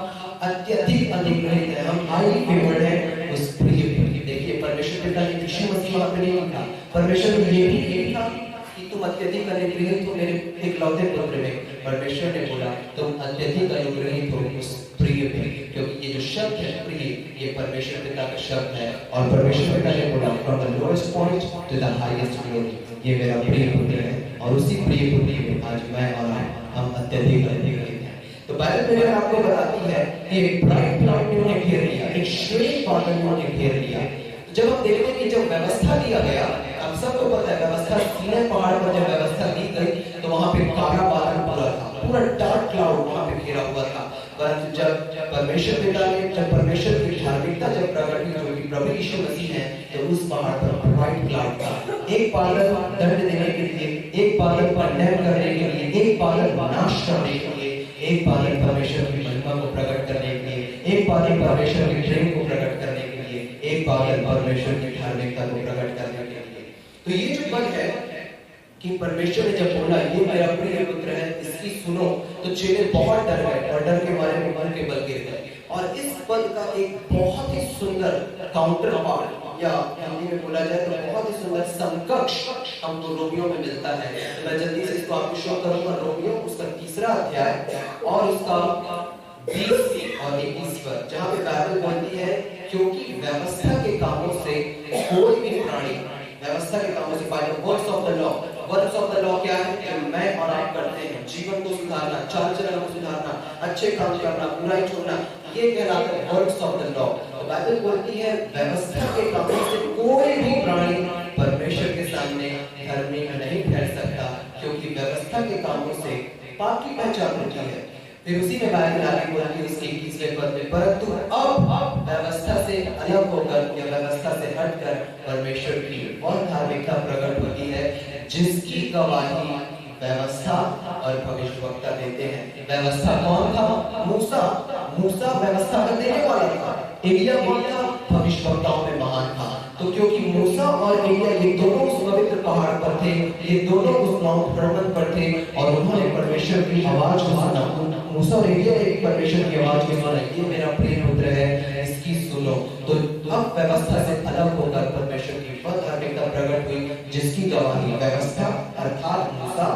अत्यधिक अनुग्रहित हैं, हम हाईली फेवर्ड हैं उस प्रिय पुत्र। देखिए परमेश्वर पिता ने यीशु मसीह में नहीं लिखा, परमेश्वर ने ये भी लिखा कि तुम अत्यधिक अनुग्रहित हो मेरे इकलौते पुत्र में। परमेश्वर ने बोला तुम अत्यधिक अनुग्रहित हो उस प्रिय में, क्योंकि ये जो शब्द है प्रिय, ये परमेश्वर पिता का शब्द है। और परमेश्वर पिता ने बोला from the lowest point to the highest glory, ये मेरा प्रिय पुत्र है, और उसी प्रिय पुत्र में आज मैं और हम अत्यधिक अनुग्रहित हैं। तो बाइबल मेरे आपको बताती है कि एक ब्राइट क्लाउड ने उन्हें घेर लिया, एक श्वेत बादल ने उन्हें घेर लिया। जब हम देखते हैं कि जब व्यवस्था दिया गया, आप सबको पता है व्यवस्था सीनै पहाड़ पर जब व्यवस्था दी गई तो वहां पे काला बादल पूरा था, पूरा डार्क क्लाउड वहां पे घिरा हुआ था। परंतु जब परमेश्वर पिता ने, जब परमेश्वर की धार्मिकता जब प्रकट हुई, जो कि प्रभु यीशु मसीह है, तो उस पहाड़ पर व्हाइट क्लाउड था। एक बादल दंड देने के लिए, एक बादल पर न्याय करने के लिए, एक बादल नाश करने के लिए, एक बादल परमेश्वर की महिमा को प्रकट करने के लिए, एक बादल परमेश्वर के प्रेम को प्रकट करने के लिए, एक बादल परमेश्वर की धार्मिकता को प्रकट करने के लिए। तो ये जो पद है कि परमेश्वर ने जब बोला ये मेरा प्रिय पुत्र है, इसकी सुनो, तो चेले बहुत डर गए और डर के मारे में मर के बल गिर गए। और इस पद का एक बहुत ही सुंदर काउंटर पार्ट, या हिंदी में बोला जाए तो बहुत ही सुंदर समकक्ष हमको रोमियो में मिलता है। तो मैं जल्दी से इसको आपको शो करूंगा। रोमियो उसका 3रा अध्याय और उसका 20 और 21 पर, जहाँ पे बाइबल बोलती है क्योंकि व्यवस्था के कामों से कोई भी प्राणी, व्यवस्था के कामों से, by the works of the law, works of the law क्या है कि मैं और आप करते हैं, जीवन को सुधारना, चाल चलन को सुधारना, अच्छे काम करना, बुराई छोड़ना, ये कहलाता है वर्क्स ऑफ द लॉ। तो बाइबल बोलती है व्यवस्था के कामों से कोई भी प्राणी परमेश्वर के सामने धर्मी नहीं ठहर सकता, क्योंकि व्यवस्था के कामों से पाप की पहचान होती है। फिर उसी में बाइबल आगे बोलती है उसके 21वें पद में, परंतु अब व्यवस्था से अलग होकर या व्यवस्था से हटकर परमेश्वर की और धार्मिकता प्रकट होती है, जिसकी गवाही व्यवस्था और भविष्यवक्ता देते हैं। व्यवस्था कौन था? मूसा। मूसा व्यवस्था का देने वाला था। एलिया कौन था? भविष्यवक्ताओं में महान था। तो क्योंकि मूसा और एलिया ये दोनों उस पवित्र पहाड़ पर थे, ये दोनों उस माउंट हर्मन पर थे और उन्होंने परमेश्वर की आवाज को सुना। मूसा और एलिया ने परमेश्वर की आवाज को सुना, ये मेरा प्रिय पुत्र है, इसकी सुनो। तो अब व्यवस्था से अलग होकर परमेश्वर की वह धार्मिकता प्रकट हुई, जिसकी गवाही व्यवस्था अर्थात मूसा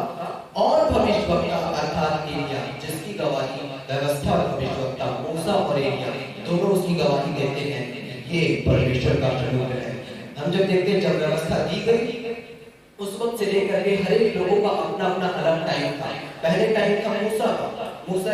और भविष्यवक्ता अर्थात एलिया, जिसकी गवाही व्यवस्था और भविष्यवक्ता मूसा और एलिया दोनों उसकी गवाही देते हैं। ये परमेश्वर का अनुग्रह है। हम जब देखते हैं जब व्यवस्था दी गई उस वक्त से लेकर के हर एक लोगों का अपना अपना अलग टाइम था। पहले टाइम था मूसा का, मूसा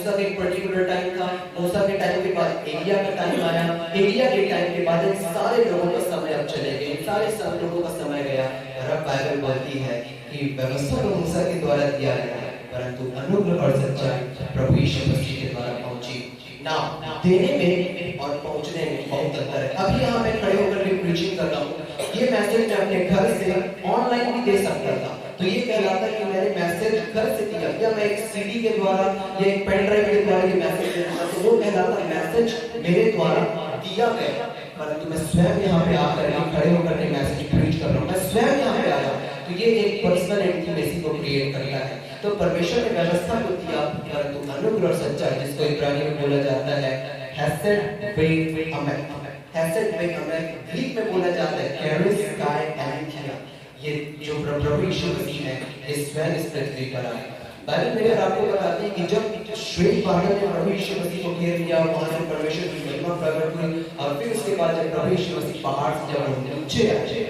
का एक पर्टिकुलर टाइम था। मूसा के टाइम के बाद एलिया का टाइम आया, एलिया के टाइम के बाद सारे लोगों का समय अब चले गए, सारे सब लोगों का समय गया। और अब बाइबल बोलती है कि व्यवस्था को मूसा के द्वारा दिया गया है, परंतु अनुग्रह और सच्चाई प्रभु यीशु मसीह के द्वारा पहुंची। ना देने में और पहुंचने में बहुत अंतर है। अभी यहाँ मैं खड़े होकर के प्रीचिंग कर रहा हूँ, ये मैसेज मैं अपने घर से ऑनलाइन भी दे सकता था, तो ये कहलाता है कि मैंने मैसेज घर से दिया, या मैं एक सीडी के द्वारा या एक पेन ड्राइव के द्वारा ये मैसेज देता, तो वो कहलाता है मैसेज मेरे द्वारा दिया गया। परंतु मैं स्वयं यहाँ पे आकर खड़े होकर के मैसेज प्रीच कर रहा हूँ, मैं स्वयं यहाँ पे आया, तो ये एक पर्सनल इंटीमेसी को क्रिएट करता है। तो परमेश्वर ने व्यवस्था को दिया, परंतु अनुग्रह और सच्चाई, जिसको इब्रानी में बोला जाता है हेसेड वे अमेन, हेसेड वे अमेन, ग्रीक में बोला जाता है कैरिस काय एलेथिया। प्रभु यीशु मसीह है इस स्वयं इस पृथ्वी पर आए। बाइबल में अगर आपको बताते हैं कि जब श्वेत बादल ने प्रभु यीशु मसीह को घेर लिया, वहां से परमेश्वर की महिमा प्रकट हुई, और फिर उसके बाद जब प्रभु यीशु मसीह पहाड़ से जब नीचे आए,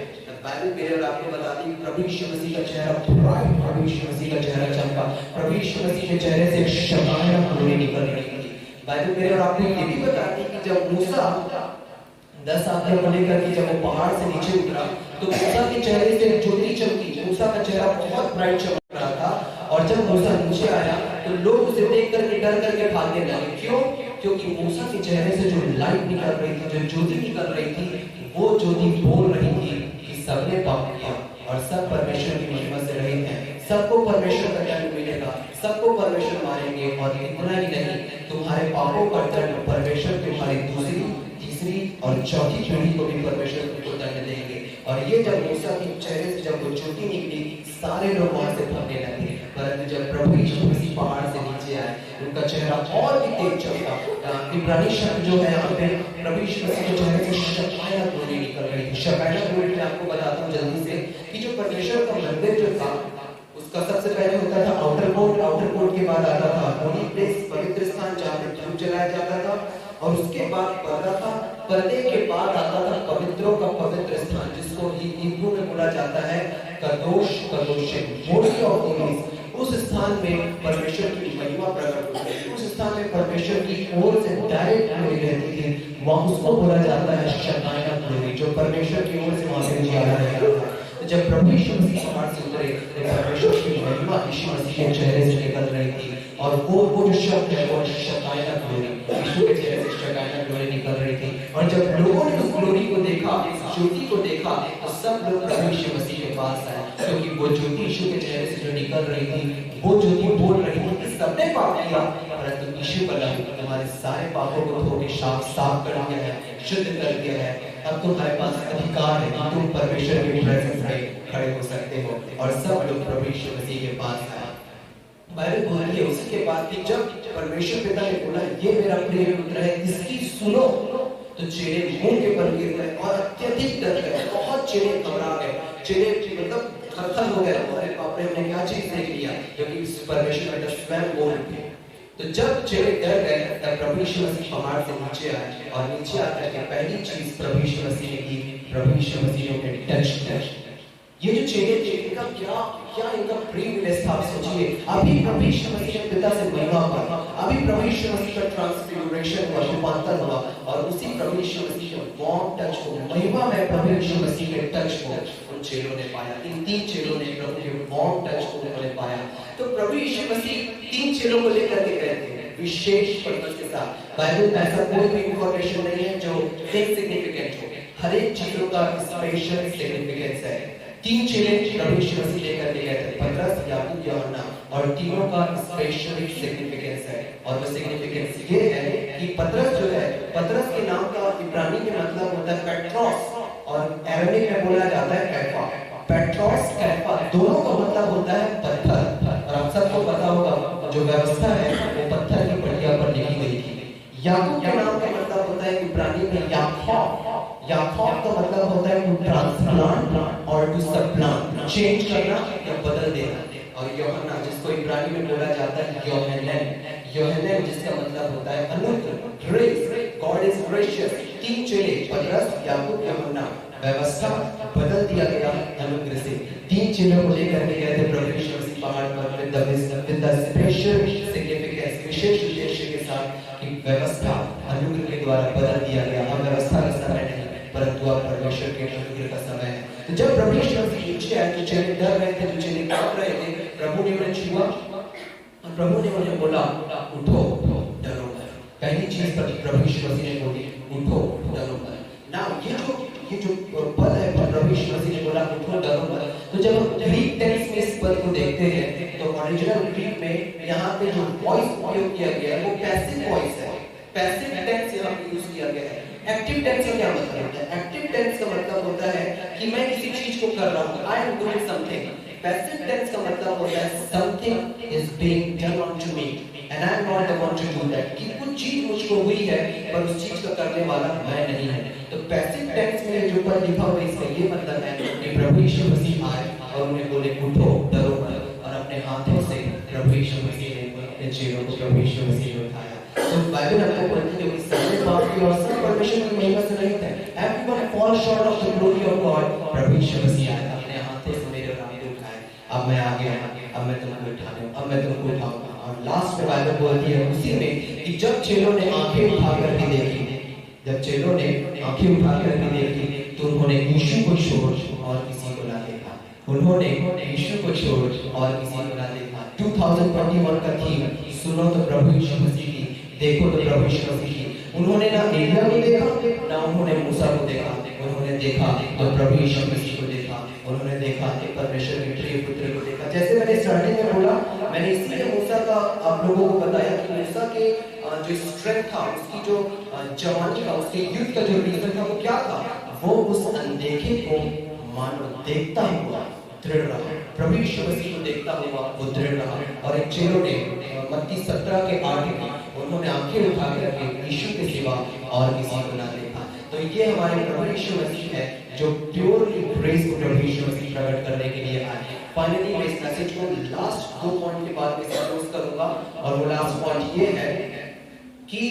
बाइबल में अगर आपको बताती है प्रभु यीशु मसीह का चेहरा ब्राइट, प्रभु यीशु मसीह का चेहरा चमका, प्रभु यीशु मसीह के चेहरे से एक शबाना ग्लोरी निकल रही थी। बाइबल में और आपको ये भी बताती है कि जब मूसा 10 आदमियों को लेकर के जब वो पहाड़ से नीचे उतरा, तो मूसा के चेहरे से ज्योति चमकी, मूसा का चेहरा बहुत ब्राइट चमक रहा था, और जब मूसा नीचे आया तो लोग उसे देख करके डर करके भागने लगे। क्यों? क्योंकि मूसा के चेहरे से जो लाइट निकल रही थी, जो ज्योति निकल रही थी, वो ज्योति बोल रही थी कि सबने पाप किया और सब परमेश्वर की महिमा से रहित हैं, सबको परमेश्वर का दंड मिलेगा, सबको परमेश्वर मारेंगे, और इतना ही नहीं, तुम्हारे पापों का दंड परमेश्वर तुम्हारी दूसरी, तीसरी और चौथी पीढ़ी को भी परमेश्वर को दंड देंगे। और ये जब मूसा के चेहरे से जब वो ज्योति निकली, सारे लोग वहां से भागने लगे। परंतु जब प्रभु यीशु मसीह पहाड़ से नीचे आए, उनका चेहरा और भी तेज चमका। इब्रानी शब्द जो है यहाँ पे प्रभु यीशु मसीह के चेहरे से शकाया ग्लोरी निकल रही थी। शकाया ग्लोरी मैं आपको बताता हूँ जल्दी से कि जो परमेश्वर का मंदिर जो था, उसका सबसे पहले होता था आउटर कोर्ट, आउटर कोर्ट के बाद आता था होली प्लेस, पवित्र स्थान जहाँ पे धूप जलाया जाता था, और उसके बाद पर्दा था, पर्दे के बाद आता था पवित्रों का पवित्र स्थान, जिसको हिब्रू में बोला जाता है कदोश कदोशिम, मोस्ट ऑफ द उस स्थान में परमेश्वर की महिमा प्रकट होती है, उस स्थान में परमेश्वर की ओर से डायरेक्ट ग्लोरी रहती थी, वहां उसको बोला जाता है शकाया ग्लोरी, जो परमेश्वर की ओर से वहां से नीचे आ रहा था। जब प्रभु यीशु मसीह पहाड़ से उतरे, तो परमेश्वर की महिमा यीशु मसीह के चेहरे से निकल रही थी, और वो जो शब्द है वो शकाया ग्लोरी, यीशु के चेहरे से शकाया ग्लोरी निकल रही थी। और जब लोगों ने उस ग्लोरी को देखा, इस ज्योति को देखा, तो सब लोग प्रभु यीशु मसीह के पास आए, क्योंकि वो ज्योति यीशु के चेहरे से जो निकल रही थी, वो ज्योति बोल रही थी कि सबने पाप किया, परंतु यीशु का लहू तुम्हारे सारे पापों को धो के साफ कर दिया है, शुद्ध कर दिया है। अब तुम्हारे पास अधिकार है कि तुम परमेश्वर के प्रेजेंस में खड़े हो सकते हो, और सब लोग प्रभु यीशु मसीह के पास आए। बाइबल बोलती है उसी के बाद कि जब परमेश्वर पिता ने बोला ये मेरा प्रिय पुत्र है, इसकी सुनो, तो चेले मुंह के बल गिर गए और अत्यधिक डर गए, बहुत चेले घबरा गए, चेले मतलब थर-थर हो गए, हमारे बाप ने हमने क्या चीज देख लिया, क्योंकि परमेश्वर पिता स्वयं बोल रहे थे। तो जब चेले डर गए, तब प्रभु यीशु मसीह पहाड़ से नीचे आए, और नीचे आकर के पहली चीज प्रभु यीशु मसीह ने की, प्रभु यीशु मसीह ने टच किया। ये जो चेले थे, इनका क्या इनका प्रिविलेज था, आप सोचिए। अभी प्रभु यीशु मसीह के पिता से महिमा पाई, अभी प्रभु यीशु मसीह का ट्रांसफिगरेशन हुआ, रूपांतर हुआ, और उसी प्रभु यीशु मसीह के वार्म टच को, महिमा में प्रभु यीशु मसीह के टच को उन चेलों ने पाया। इन 3 चेलों ने प्रभु के वार्म टच को उन्होंने पाया। तो प्रभु यीशु मसीह 3 चेलों को लेकर के गए थे विशेष पर्पस के साथ। बाइबल में ऐसा कोई भी इंफॉर्मेशन नहीं है जो इनसिग्निफिकेंट हो, हर एक चीजों का स्पेशल सिग्निफिकेंस है। 3 चेले प्रभु यीशु मसीह लेकर के गए थे, पतरस, याकूब, यूहन्ना, और तीनों का स्पेशल सिग्निफिकेंस है, और वो सिग्निफिकेंस ये है कि पतरस जो है, पतरस के नाम का इब्रानी में मतलब होता है पेट्रोस, और अरबिक में बोला जाता है कैफा। पेट्रोस कैफा दोनों का मतलब होता है पत्थर, और आप सबको पता होगा जो व्यवस्था है वो पत्थर की पटिया पर लिखी गई थी। याकूब के नाम का मतलब होता है इब्रानी में याकूब, याकूब का मतलब होता है टू ट्रांसप्लांट और टू सबप्लांट, चेंज करना या बदल देना। और यूहन्ना जिसको इब्रानी में बोला जाता है यूहन्ना, यूहन्ना जिसका मतलब होता है अनुग्रह, ग्रेस, गॉड इज ग्रेशियस। 3 चेले पतरस, याकूब, यूहन्ना, व्यवस्था बदल दिया गया अनुग्रह से। 3 चेलों को लेकर के गए थे प्रभु यीशु मसीह पहाड़ पर विद द स्पेशल सिग्निफिकेंस, विशेष उद्देश्य के साथ कि व्यवस्था अनुग्रह के द्वारा बदल दिया गया। अब व्यवस्था का समय नहीं, परंतु अब परमेश्वर के अनुग्रह का समय है। तो जब प्रभु यीशु मसीह नीचे आए तो चेले डर रहे थे, तो चेले कांप रहे थे। प्रभु ने उन्हें छुआ और प्रभु ने उन्हें बोला उठो, डरो मत। पहली चीज पर प्रभु यीशु मसीह ने बोली उठो, डरो मत। ना ये जो पद है प्रभु यीशु मसीह ने बोला उठो, डरो मत। तो जब हम ग्रीक टेक्स्ट में इस पद को देखते हैं तो ओरिजिनल ग्रीक में यहाँ पे जो वॉइस उपयोग किया गया है वो पैसिव वॉइस है, पैसिव टेंस यहाँ पे यूज किया गया है। एक्टिव टेंस का क्या मतलब होता है? एक्टिव टेंस का मतलब होता है कि मैं किसी चीज को कर रहा हूँ, I am doing something. Passive tense का मतलब होता है something is being done onto me and I am not the one to do that, कि कुछ चीज मुझको हुई है पर उस चीज का करने वाला मैं नहीं है। तो पैसिव टेंस में जो पद लिखा हुआ है इसका ये मतलब है कि प्रभु यीशु मसीह आए और उन्हें बोले उठो, डरो मत, और अपने हाथों से प्रभु यीशु मसीह ने अपने चेलों को प्रभु यीशु मसीह ने उठाया। तो बाइबल हमको बोलती है कि सबने पाप किया और सब परमेश्वर की महिमा से रहित है। Everyone fall short of the glory of God. प्रभु यीशु मसीह आया, अपने हाथों से मेरे और आपको उठाया। अब मैं आ गया, अब मैं तुमको उठाने, अब मैं तुमको उठाऊंगा। और लास्ट में बाइबल बोलती है उसी में कि जब चेलों ने आंखें उठा करके देखी, जब चेलों ने आंखें उठा करके देखी, तो उन्होंने यीशु को छोड़ और किसी को ना देखा। उन्होंने यीशु को छोड़ और किसी को ना देखा। 2021 का थीम सुनो तो प्रभु यीशु मसीह की, देखो तो प्रभु यीशु मसीह की। उन्होंने ना एलिया को देखा, ना उन्होंने मूसा को देखा, उन्होंने देखा तो प्रभु यीशु मसीह को देखा। उन्होंने देखा कि परमेश्वर के प्रिय पुत्र को देखा। जैसे मैंने स्टार्टिंग में बोला, मैंने इसलिए मूसा का आप लोगों को बताया कि मूसा के जो स्ट्रेंथ था, उसकी जो जवानी का, उसके युद्ध का जो रीजन था वो क्या था? वो उस अनदेखे को मानो देखता हुआ दृढ़ रहा। प्रभु यीशु मसीह को देखता हुआ वो दृढ़ रहा। और एक चेलों ने मत्ती 17 के 8 में उन्होंने आंखें उठा करके यीशु के सिवा और किसी को ना देखा। तो ये हमारे प्रभु यीशु मसीह है जो प्योरली ग्रेस को प्रभु यीशु मसीह प्रकट करने के लिए आए। फाइनली मैं इस मैसेज को लास्ट 2 पॉइंट के बाद में क्लोज करूंगा, और वो लास्ट पॉइंट ये है कि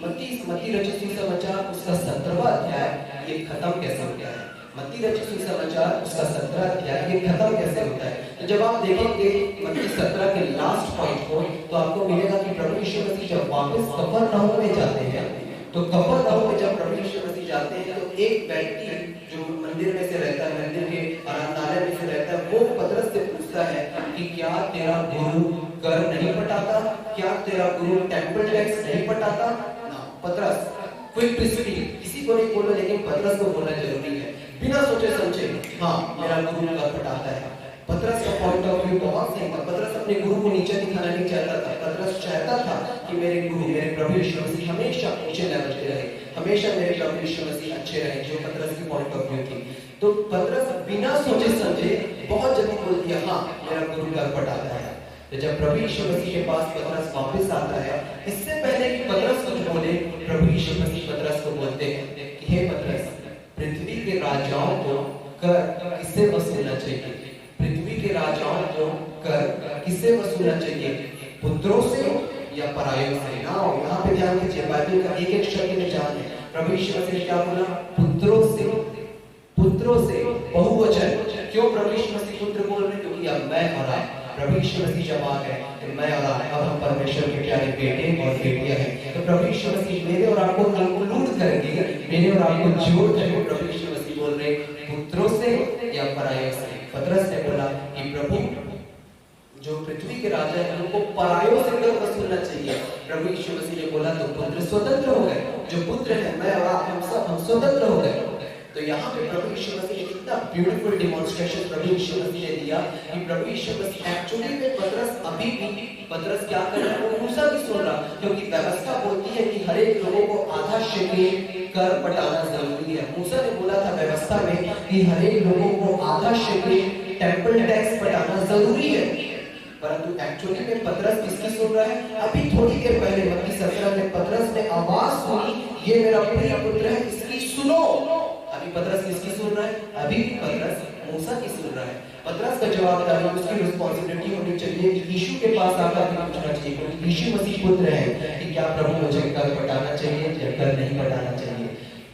मत्ती रचित सुसमाचार उसका 17वां अध्याय ये खत्म कैसे होता है। मत्ती रचित सुसमाचार उसका 17वां अध्याय ये खत्म कैसे होता है। तो जब आप देखेंगे मत्ती 17 के लास्ट पॉइंट को, तो आपको मिलेगा कि प्रभु यीशु मसीह जब वापस कफरनहूम में जाते हैं, तो कफरनहूम में जब प्रभु यीशु मसीह जाते हैं, तो एक व्यक्ति जो मंदिर में से रहता है, मंदिर के आराधनालय में से रहता है, वो पतरस से पूछता है कि क्या तेरा गुरु कर नहीं पटाता? क्या तेरा गुरु टेंपल टैक्स नहीं पटाता? ना, पतरस क्विक टू स्पीक, किसी को नहीं बोला, लेकिन पतरस को बोलना जरूरी है, बिना सोचे समझे। हाँ, मेरा गुरु कर पटाता है। पतरस का पॉइंट ऑफ व्यू बहुत सही था। पतरस अपने गुरु को नीचे दिखाना नहीं चाहता था। पतरस चाहता था कि मेरे गुरु, मेरे प्रभु यीशु मसीह हमेशा ऊंचे लेवल पे रहे, हमेशा मेरे प्रभु यीशु मसीह अच्छे रहे, जो पतरस की पॉइंट ऑफ व्यू थी। तो पतरस बिना सोचे समझे बहुत जल्दी बोल दिया, हाँ मेरा गुरु कर पटाता है। तो जब प्रभु यीशु मसीह के पास पतरस वापस आता है, इससे पहले कि पतरस कुछ बोले, प्रभु यीशु मसीह पतरस को बोलते हैं कि हे पतरस, पृथ्वी के राजाओं को कर किससे वसूलना चाहिए? पृथ्वी के राजाओं को कर किससे वसूलना चाहिए? पुत्रों से या परायों से? यहाँ पे ध्यान दीजिए, बाइबल का एक एक शब्द में जान है। प्रभु यीशु मसीह ने क्या बोला? पुत्रों से, पुत्रों से, बहुवचन। क्यों प्रभु यीशु मसीह पुत्र बोल रहे? क्योंकि अब मैं और आप, प्रभु यीशु मसीह जब आ गए तो मैं और आप अब हम परमेश्वर के प्यारे बेटे और बेटियां हैं। तो प्रभु यीशु मसीह मेरे और आपको इंक्लूड करेंगे, मेरे और आपको जोड़ करके प्रभु यीशु मसीह बोल रहे पुत्रों से या परायों से। पतरस ने बोला कि प्रभु जो पृथ्वी के राजा हैं उनको परायों से कर वसूलना चाहिए। प्रभु यीशु मसीह ने बोला तो पुत्र स्वतंत्र हो गए, जो पुत्र है मैं और आप हम सब हम स्वतंत्र हो गए। तो यहाँ पे प्रभु यीशु मसीह ने इतना ब्यूटीफुल डेमोन्स्ट्रेशन प्रभु यीशु मसीह ने दिया कि प्रभु यीशु मसीह एक्चुअली में पतरस अभी भी पतरस क्या कर रहा है? वो मूसा की सुन रहा, क्योंकि व्यवस्था बोलती है कि हर एक लोगों को आधा शेकेल कर पटाना जरूरी है। मूसा ने बोला था व्यवस्था में कि हर एक लोगों को आधा शेकेल टेंपल टैक्स पटाना जरूरी है, परंतु एक्चुअली में पतरस किसकी सुन रहा है? अभी थोड़ी देर पहले मत्ती 17 में पतरस ने आवाज सुनी, ये मेरा प्रिय पुत्र है, इसकी सुनो। अभी पतरस किसकी सुन रहा है? अभी पतरस मूसा की सुन रहा है। पतरस का जवाब था, उसकी रिस्पांसिबिलिटी होनी चाहिए कि यीशु के पास आकर पूछना चाहिए, क्योंकि यीशु मसीह पुत्र है, कि क्या प्रभु मुझे कर पटाना चाहिए या कर नहीं पटाना चाहिए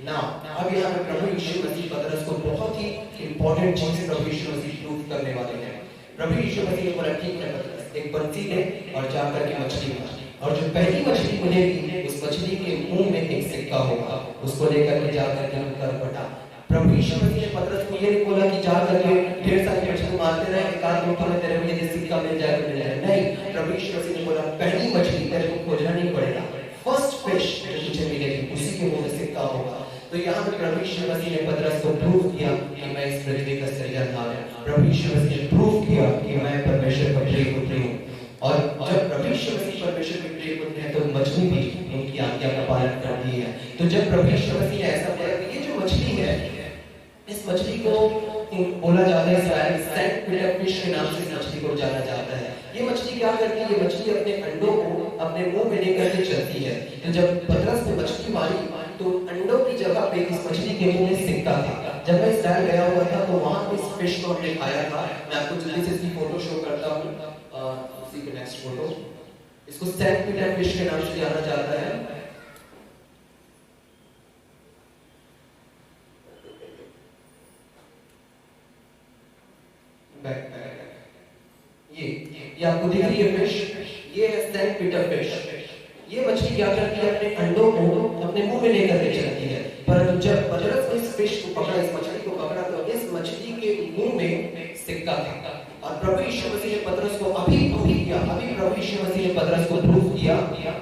ना। अब यहाँ पे प्रभु यीशु मसीह पतरस को बहुत ही इंपॉर्टेंट चीज प्रभु यीशु मसीह प्रूव करने वाले हैं। प्रभु यीशु मसीह ने बोला ठीक है पतरस, एक बंसी ले और जाकर के मछली मार, और जो पहली मछली मिलेगी उस मछली के मुंह में एक सिक्का होगा, उसको लेकर के जाकर के कर पटा। प्रभु यीशु मसीह ने पतरस को ये नहीं बोला कि जाकर के ढेर सारी मछली मारते रहे, एक आध मिनट में तेरे को ये सिक्का मिल जाएगा मिल जाएगा। नहीं, प्रभु यीशु मसीह ने बोला पहली मछली तेरे को खोजना नहीं पड़ेगा, फर्स्ट फिश जो तुझे मिलेगी उसी के मुंह में सिक्का होगा। तो यहाँ पे प्रभु यीशु मसीह ने पतरस को प्रूव किया कि मैं इस पृथ्वी का सृजनहार हूं। प्रभु यीशु मसीह ने प्रूव किया कि मैं परमेश्वर का प्रिय पुत्र हूं। और जब प्रभु यीशु मसीह परमेश्वर के प्रिय पुत्र हैं, तो मछली भी उनकी आज्ञा का पालन करती है। तो जब प्रभु यीशु मसीह ने ऐसा बोला कि ये जो मछली है, इस मछली को बोला जाता है सेंट पीटर फिश के नाम से इस मछली को जाना जाता है। ये मछली क्या करती है? ये मछली अपने अंडों को अपने मुंह में लेकर के चलती है। तो जब पतरस ने मछली मारी तो अंडों की जगह पे इस मछली के मुंह में सिक्का था। जब मैं इसराइल गया हुआ था तो वहां पे फिश को हमने खाया था। मैं आपको जल्दी से इसकी फोटो शो करता हूँ। उसी के नेक्स्ट फोटो, इसको सेंट पीटर फिश के नाम से जाना जाता है। ये आपको दिख रही है फिश, ये है सेंट पीटर फिश। ये मछली क्या करती है, अपने अंडों को अपने मुंह में लेकर के चलती है। परंतु जब पतरस ने इस फिश को पकड़ा, इस मछली को पकड़ा, तो इस मछली के मुंह में सिक्का था। और प्रभु यीशु मसीह ने पतरस को अभी प्रभु यीशु मसीह ने पतरस को प्रूव किया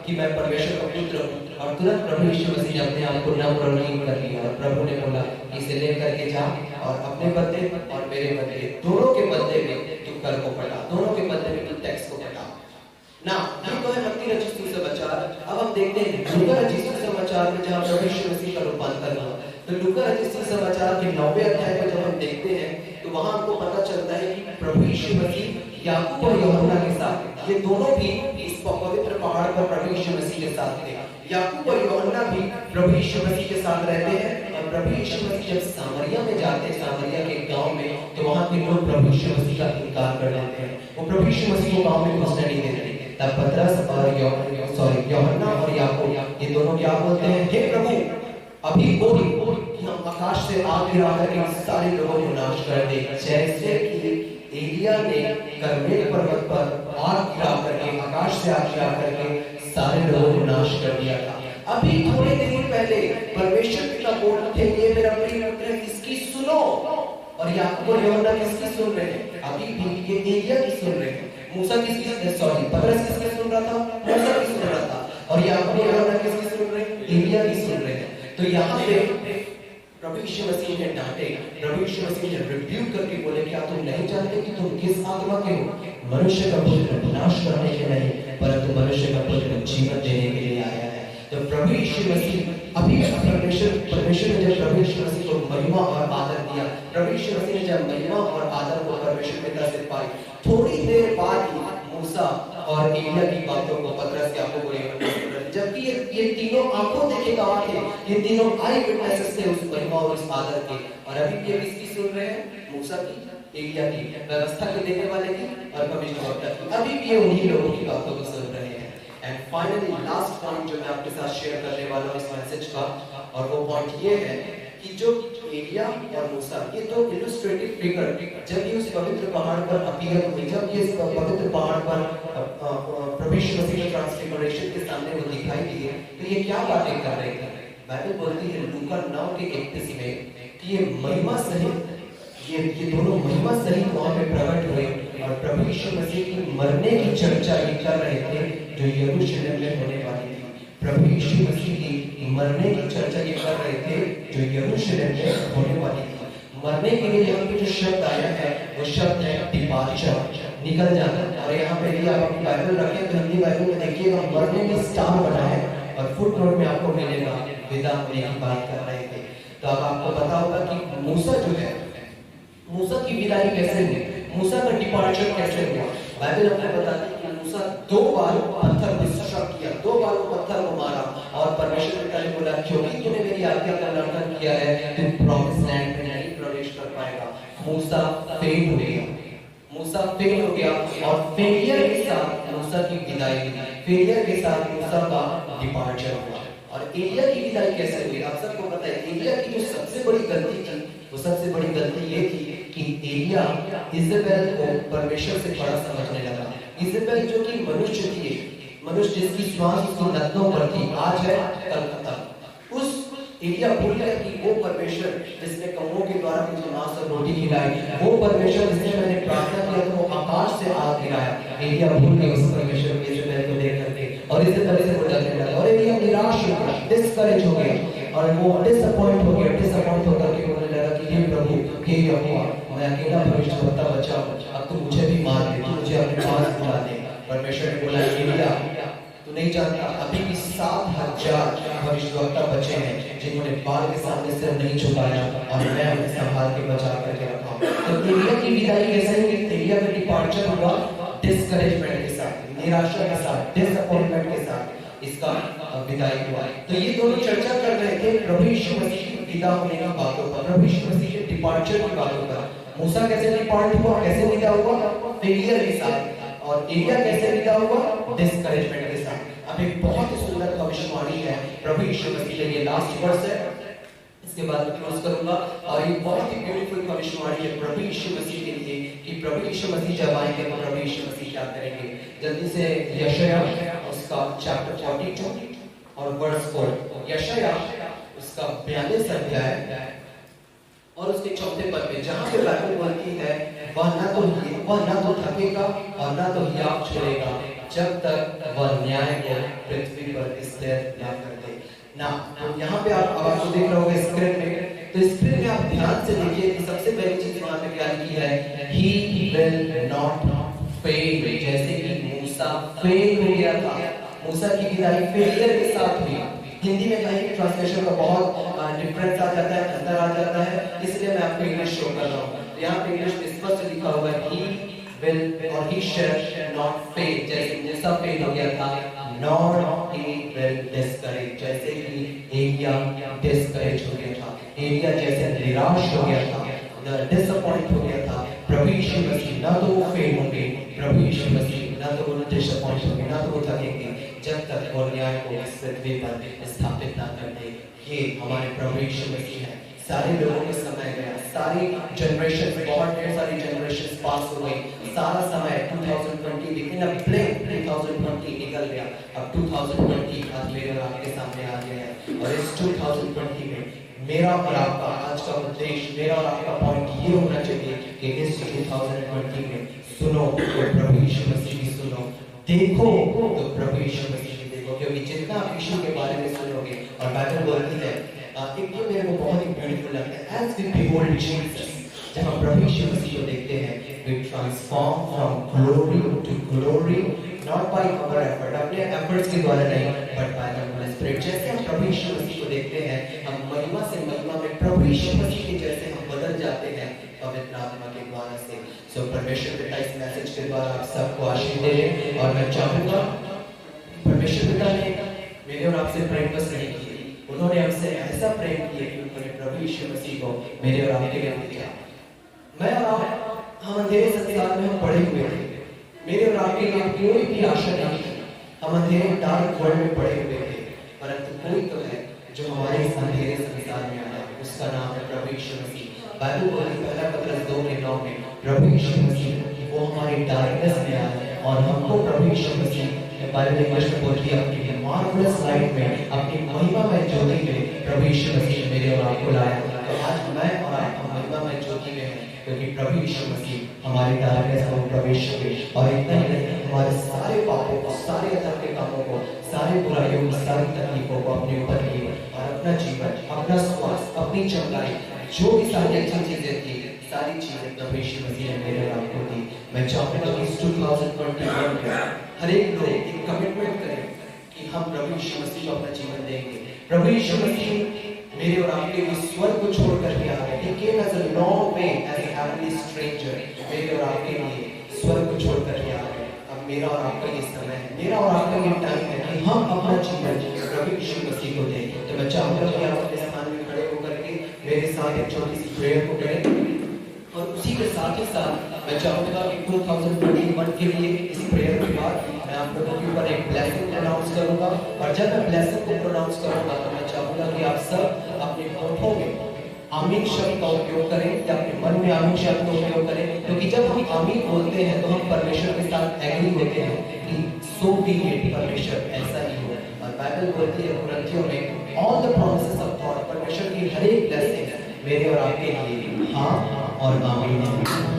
कि मैं परमेश्वर का पुत्र हूँ। और तुरंत प्रभु यीशु मसीह ने अपने आप को नम्र और लीन कर लिया। और प्रभु ने बोला, इसे लेकर के जा और अपने बदले और मेरे बदले, दोनों के बदले में तू कर को पढ़ा, दोनों के बदले में तू टैक्स को पढ़ा ना। ये तो है मत्ती रचित सुसमाचार। अब हम देखते हैं लूका रचित सुसमाचार में, जहाँ प्रभु यीशु मसीह का रूपांतर हुआ। तो लूका रचित सुसमाचार के 9वें अध्याय में जब हम देखते हैं, तो वहां हमको पता चलता है कि प्रभु यीशु मसीह याकूब और यूहन्ना के साथ, ये दोनों भी इस पवित्र पहाड़ पर प्रभु यीशु मसीह के साथ थे। याकूब और यूहन्ना भी प्रभु यीशु मसीह के साथ रहते हैं। और प्रभु यीशु मसीह जब सामरिया में जाते हैं, सामरिया के गांव में, तो वहां के लोग प्रभु यीशु मसीह का इनकार कर देते हैं। वो प्रभु यीशु मसीह को गांव में घुसने नहीं देते। तब पतरस और यूहन्ना और याकूब, ये दोनों क्या बोलते हैं, हे प्रभु, अभी बोल कि हम आकाश से आग गिरा करके सारे लोगों को नाश कर दे, जैसे कि एलिया ने कर्मेल पर्वत पर आग गिरा करके, आकाश से आग गिरा करके सारे लोगों को नाश कर दिया था। अभी थोड़े दिन पहले परमेश्वर पिता बोलते थे, ये मेरा प्रिय पुत्र है, इसकी सुनो। और याकूब और यूहन्ना किसकी सुन रहे हैं? अभी भी ये एलिया की सुन रहे हैं। मूसा किसकी, पतरस किसकी सुन रहा था? मूसा की सुन रहा था। और याकूब और यूहन्ना किसकी सुन रहे हैं? एलिया की सुन रहे हैं। तो यहाँ पे प्रभु यीशु मसीह ने डांटे, प्रभु यीशु मसीह ने रिब्यूक करके बोले, क्या तुम नहीं जानते कि तुम किस आत्मा के हो? मनुष्य का पुत्र विनाश करने के नहीं, परंतु मनुष्य का पुत्र जीवन देने के लिए आया है। तो प्रभु यीशु मसीह अभी परमेश्वर ने जब प्रभु यीशु मसीह को महिमा और आदर दिया, प्रभु यीशु मसीह ने जब महिमा और आदर को परमेश्वर पिता से पाई, थोड़ी देर बाद ही मूसा और एलिया की बातों को पतरस, याकूब और यूहन्ना, जबकि ये तीनों आंखों देखे गवाह थे, ये तीनों आई विटनेसेस थे उस महिमा और उस आदर के। और अभी ये किसकी सुन रहे हैं? मूसा की, एलिया की, व्यवस्था के देने वाले की और भविष्यवक्ता की। अभी भी ये उन्हीं लोगों की बातों को सुन रहे हैं। एंड फाइनली लास्ट पॉइंट जो मैं आपके साथ शेयर करने वाला हूँ इस मैसेज का, और वो पॉइंट ये है कि जो एलिया और मूसा, ये दो इलस्ट्रेटिव फिगर, जब ये उस पवित्र पहाड़ पर अपीयर हुई, जब ये इस पवित्र पहाड़ पर प्रभु यीशु मसीह के ट्रांसफिगरेशन के सामने वो दिखाई दिए, तो ये क्या बातें कर रहे थे? बाइबल बोलती है लूका 9:31 में कि ये महिमा सहित, ये दोनों महिमा सहित वहां पे प्रकट हुए और प्रभु यीशु मसीह की मरने की चर्चा ये कर रहे थे जो यरूशलेम में होने वाली थी। प्रभु यीशु मसीह की मरने की चर्चा ये कर रहे थे जो यरूशलेम में होने वाली थी। मरने के लिए यहाँ पे जो शब्द आया है वो शब्द है डिपार्चर, निकल जाना। और यहाँ पे यदि आप अपनी बाइबल रखें तो हिंदी बाइबल में देखिएगा मरने में स्टार बना है और फुटनोट में आपको मिलेगा विदा होने की बात कर रहे थे। तो अब आपको पता होगा कि मूसा जो है, मूसा की विदाई कैसे हुई, मूसा का डिपार्चर कैसे हुआ। बाइबल हमें बताती है कि मूसा 2 बार पत्थर को स्ट्रक किया, 2 बार पत्थर को मारा और परमेश्वर पिता ने बोला क्योंकि तूने मेरी आज्ञा का उल्लंघन किया है तू प्रॉमिस लैंड में नहीं प्रवेश कर पाएगा। मूसा फेल हो गया, मूसा फेल हो गया और फेलियर के साथ मूसा की विदाई हुई, फेलियर के साथ मूसा का डिपार्चर हुआ। और एलिया की विदाई कैसे हुई? आप सबको पता है एलिया की जो सबसे बड़ी गलती थी, वो सबसे बड़ी गलती ये थी कि एलिया इजेबेल को परमेश्वर से बड़ा समझने लगा। इजेबेल जो कि मनुष्य थी, मनुष्य जिसकी श्वास उसकी नथनों पर थी, आज है कल खत्म। उस एलिया भूल गया कि वो परमेश्वर जिसने कौओं के द्वारा मुझे मांस और रोटी खिलाई, वो परमेश्वर जिसने मैंने प्रार्थना किया तो वो आकाश से आग गिराया। एलिया भूल गया उस परमेश्वर को इजेबेल को देख करके और इस तरह से वो डरने लगा और एलिया निराश हो गया, डिस्करेज हो गया और वो डिसअपॉइंट हो गया। डिसअपॉइंट होकर के बोलने लगा कि हे प्रभु, हे यहोवा, मैं अकेला भविष्यवक्ता बचा हूं, अब तू मुझे भी मार दे, तू मुझे अपने पास बुला दे। परमेश्वर ने बोला एलिया तू नहीं जानता अभी भी 7000 भविष्यवक्ता बचे हैं जिन्होंने बाल के सामने सिर नहीं झुकाया और मैं उन्हें संभाल के बचा करके रखा हूं। तो एलिया की विदाई कैसे हुई? एलिया का डिपार्चर हुआ डिस्करेजमेंट के साथ, निराशा के साथ, डिसअपॉइंटमेंट के साथ इसका विदाई हुआ। तो ये दोनों चर्चा कर रहे थे प्रभु यीशु मसीह की विदा होने की बातों पर, प्रभु यीशु मसीह के डिपार्चर की बातों पर। मूसा कैसे डिपार्ट हुआ, कैसे विदा हुआ, फेलियर के साथ, और एलिया कैसे विदा हुआ, डिस्करेजमेंट के साथ। अब एक बहुत ही सुंदर भविष्यवाणी है प्रभु यीशु मसीह के लिए, लास्ट वर्स है, इसके बाद मैं क्लोज करूंगा। और ये बहुत ही ब्यूटीफुल भविष्यवाणी है प्रभु यीशु मसीह के लिए कि प्रभु यीशु मसीह जब आएंगे तो प्रभु यीशु मसीह क्या करेंगे। जल्दी से यशायाह उसका चैप्टर 42 और वर्स 4, यशायाह उसका 42 अध्याय और उसके 4 पद में, जहां पे बाइबल बोलती है वह ना तो थकेगा और ना तो हियाव छोड़ेगा जब तक वह न्याय को पृथ्वी पर स्थिर ना कर दे ना। तो यहाँ पे आप आपको देख रहे होंगे स्क्रीन में, तो स्क्रीन में आप ध्यान से देखिए कि सबसे पहली चीज वहां पे क्या लिखी है, ही विल नॉट फेल। जैसे कि मूसा फेल हो गया था, मूसा की विदाई फेलियर के साथ हुई। हिंदी में कहीं भी ट्रांसलेशन का बहुत डिफरेंस आ जाता है, अंतर आ जाता है, इसलिए मैं आपको इंग्लिश शो कर रहा हूँ। यहाँ पे इंग्लिश में स्पष्ट लिखा हुआ है ही विल और ही शैल नॉट फेल। जैसे मूसा फेल हो गया था, नॉर ही विल डिस्करेज। जैसे कि एलिया डिस्करेज हो गया था, एलिया जैसे निराश हो गया था, डिसअपॉइंट हो गया था, प्रभु यीशु मसीह ना तो वो फेल होंगे, प्रभु यीशु मसीह ना तो वो डिसअपॉइंट होंगे, ना तो वो थकेंगे जब तक वो न्याय को इस पृथ्वी पर स्थापित ना कर दे। ये हमारे प्रभु यीशु मसीह हैं। सारे लोगों का समय गया, सारी जनरेशन, बहुत ढेर सारी जनरेशन पास हो गई, सारा समय 2020 लेकिन अब ब्लिंक 2020 निकल गया। अब 2020 आज मेरे और आपके सामने आ गया है, और इस 2020 में मेरा और आपका आज का उद्देश्य, मेरा और आपका पॉइंट ये होना चाहिए कि इस 2020 में सुनो तो प्रभु यीशु मसीह की सुनो, देखो तो प्रभु यीशु मसीह की देखो, क्योंकि जितना आप यीशु के बारे में सुनोगे, और बाइबल बोलती है एक ये मेरे को बहुत ही ब्यूटीफुल लगता है, एज वी बिहोल्ड जीसस, जब हम प्रभु यीशु मसीह को देखते हैं, we transform from glory to glory, not by our effort, अपने एफर्ट्स के द्वारा नहीं, but by the Holy Spirit. जैसे हम प्रभु यीशु मसीह को देखते हैं, हम महिमा से महिमा में प्रभु यीशु मसीह के जैसे हम बदल जाते हैं पवित्र आत्मा के द्वारा से। सो परमेश्वर पिता इस मैसेज के द्वारा आप सबको आशीष दे, और मैं चाहूंगा परमेश्वर पिता ने मेरे और आपसे प्रेम बस नहीं किए, उन्होंने हमसे ऐसा प्रेम किया कि उन्होंने प्रभु यीशु मसीह को मेरे और आपके लिए दिया। मैं और आप, हम अंधेरे संसार में हम पड़े हुए थे, मेरे और आपके लिए कोई भी आशा नहीं थी, हम अंधेरे डार्क वर्ल्ड में पड़े हुए थे, परंतु कोई तो है जो हमारे इस अंधेरे संसार में आया, उसका नाम है प्रभु यीशु मसीह। बाइबल बोलती है पहला पत्रस 2:9 में, प्रभु यीशु मसीह वो हमारे डार्कनेस में आए और हमको प्रभु यीशु मसीह, बाइबल इंग्लिश में बोलती है, अपनी मार्वलस लाइट में, अपनी महिमामय ज्योति में प्रभु यीशु मसीह मेरे और आपको लाया। तो आज मैं और आप महिमामय ज्योति में हैं, क्योंकि प्रभु यीशु मसीह हमारी डार्कनेस में प्रवेश किए, और इतना ही नहीं, हमारे सारे पापों को, सारे अधर्म के कामों को, सारी बुराइयों को, सारी तकलीफों को अपने ऊपर लिए, और अपना जीवन, अपना स्वास्थ्य, अपनी चंगाई, जो भी सारी अच्छी चीजें थी, सारी चीजें प्रभु यीशु मसीह ने मेरे और आपको दी। मैं चाहूंगा कि इस 2021 में हर एक लोग एक कमिटमेंट करें कि हम प्रभु यीशु मसीह को अपना जीवन देंगे। प्रभु यीशु मसीह मेरे और आपके लिए स्वर्ग को छोड़कर के आ गए, he came as a long way as a heavenly stranger, मेरे और आपके लिए स्वर्ग को छोड़कर के आ गए। अब मेरा और आपका ये समय है, मेरा और आपका ये टाइम है कि हम अपना जीवन प्रभु यीशु मसीह को दें। तो मैं चाहूंगा कि आप अपने स्थान में खड़े होकर के मेरे साथ एक छोटी सी प्रेयर को करें, और उसी के साथ ही साथ मैं चाहूंगा कि 2021 के लिए इस प्रेयर के बाद मैं आप लोगों के ऊपर एक ब्लेसिंग प्रोनाउंस करूंगा, और जब मैं ब्लेसिंग को प्रोनाउंस करूंगा तो मैं चाहूंगा कि आप सब अपने होठों में आमीन शब्द का उपयोग करें, या अपने मन में आमीन शब्द का उपयोग करें, क्योंकि जब हम आमीन बोलते हैं तो हम परमेश्वर के साथ एग्री होते हैं कि सो बी इट, परमेश्वर ऐसा ही हो। और बाइबल बोलती है कुरिन्थियों में, all the promises of God, परमेश्वर की हर एक ब्लेसिंग मेरे और आपके लिए हाँ और आमीन,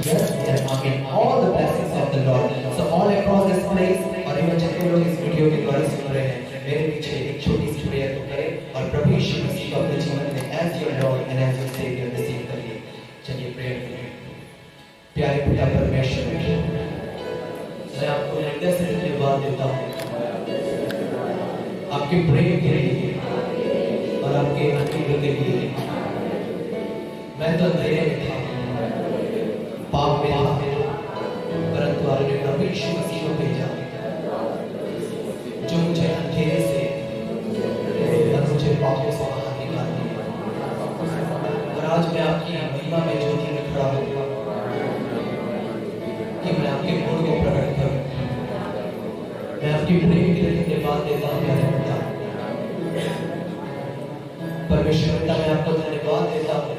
यस एंड आमीन, all the blessings of the Lord. So all across this place, और इवन जितने लोग इस वीडियो के द्वारा सुन रहे हैं, मेरे पीछे एक छोटी सी प्रेयर को करें और प्रभु यीशु मसीह को अपने जीवन में as your Lord and as your saviour receive करिए। चलिए प्रेयर करें। प्यारे पिता परमेश्वर, मैं आपको हृदय से धन्यवाद देता हूँ आपके प्रेम के लिए और आपके अनुग्रह के लिए। मैं तो अंधेरे में था, पाप में था, परंतु आपने प्रभु यीशु मसीह को भेजा जो मुझे अंधेरे से और मुझे पापों से बाहर निकाल दिया। मैं आपकी प्रेम के लिए धन्यवाद देता हूँ प्यारे पिता। परमेश्वर पिता, मैं आपको धन्यवाद देता हूँ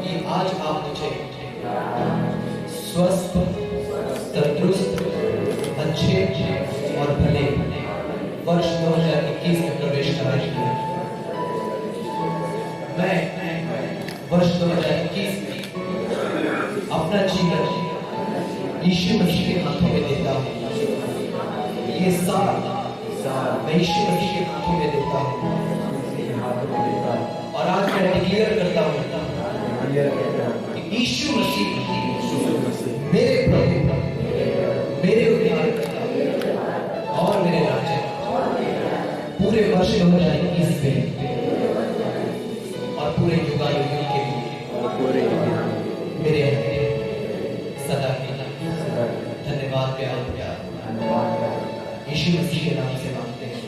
कि आज आप मुझे स्वस्थ, तंदुरुस्त, अच्छे और भले वर्ष 2021 में प्रवेश कराएंगे। मैं वर्ष 2021 में अपना जीवन यीशु मसीह के हाथों में देता हूँ। ये साल मैं यीशु मसीह के हाथों में देता हूँ और आज मैं डिक्लेयर करता हूँ कि यीशु मसीह मेरे प्रभु, मेरे उद्धारकर्ता और मेरे राजा पूरे वर्ष 2021 में और पूरे युगायुग के लिए मेरे सदा के लिए धन्यवाद प्यार यीशु मसीह के नाम से मांगते हैं,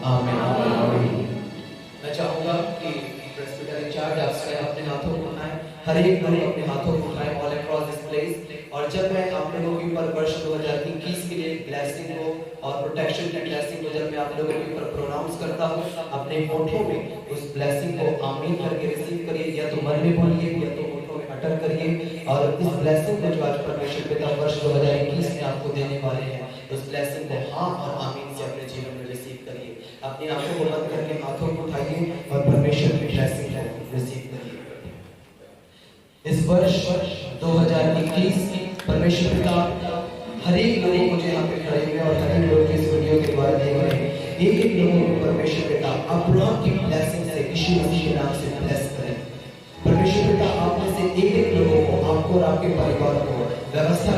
आमीन। मैं चाहूंगा कि प्रेसिडेंट इंचार्ज आप स्वयं अपने हाथों को उठाएं, हर एक लोग अपने हाथों को उठाएं ऑल अक्रॉस दिस प्लेस। और जब मैं आप लोगों के ऊपर वर्ष 2021 के लिए ब्लेसिंग को और प्रोटेक्शन की ब्लेसिंग को जब मैं आप लोगों के ऊपर प्रोनाउंस करता हूँ, अपने होठों में उस ब्लेसिंग को आमीन करके रिसीव करिए, या तो मन में बोलिए या तो होठों में अटक करिए। और इस ब्लेसिंग को जो आज परमेश्वर पिता वर्ष 2021 में आपको देने वाले हैं, उस ब्लेसिंग को हाँ और आमीन से अपने जीवन में रिसीव करिए। अपनी आंखों को बंद करके हाथों को उठाइए और परमेश्वर की ब्लेसिंग को रिसीव करिए। इस वर्ष 2021 परमेश्वर पिता हर एक लोगों को जो यहाँ पे खड़े हुए और हर एक लोग इस वीडियो के द्वारा देख रहे हैं, एक एक लोगों को परमेश्वर पिता अब्राहम की ब्लेसिंग से यीशु मसीह के नाम से ब्लेस करें। परमेश्वर पिता आप में से एक एक लोगों को, आपको और आपके परिवार को व्यवस्था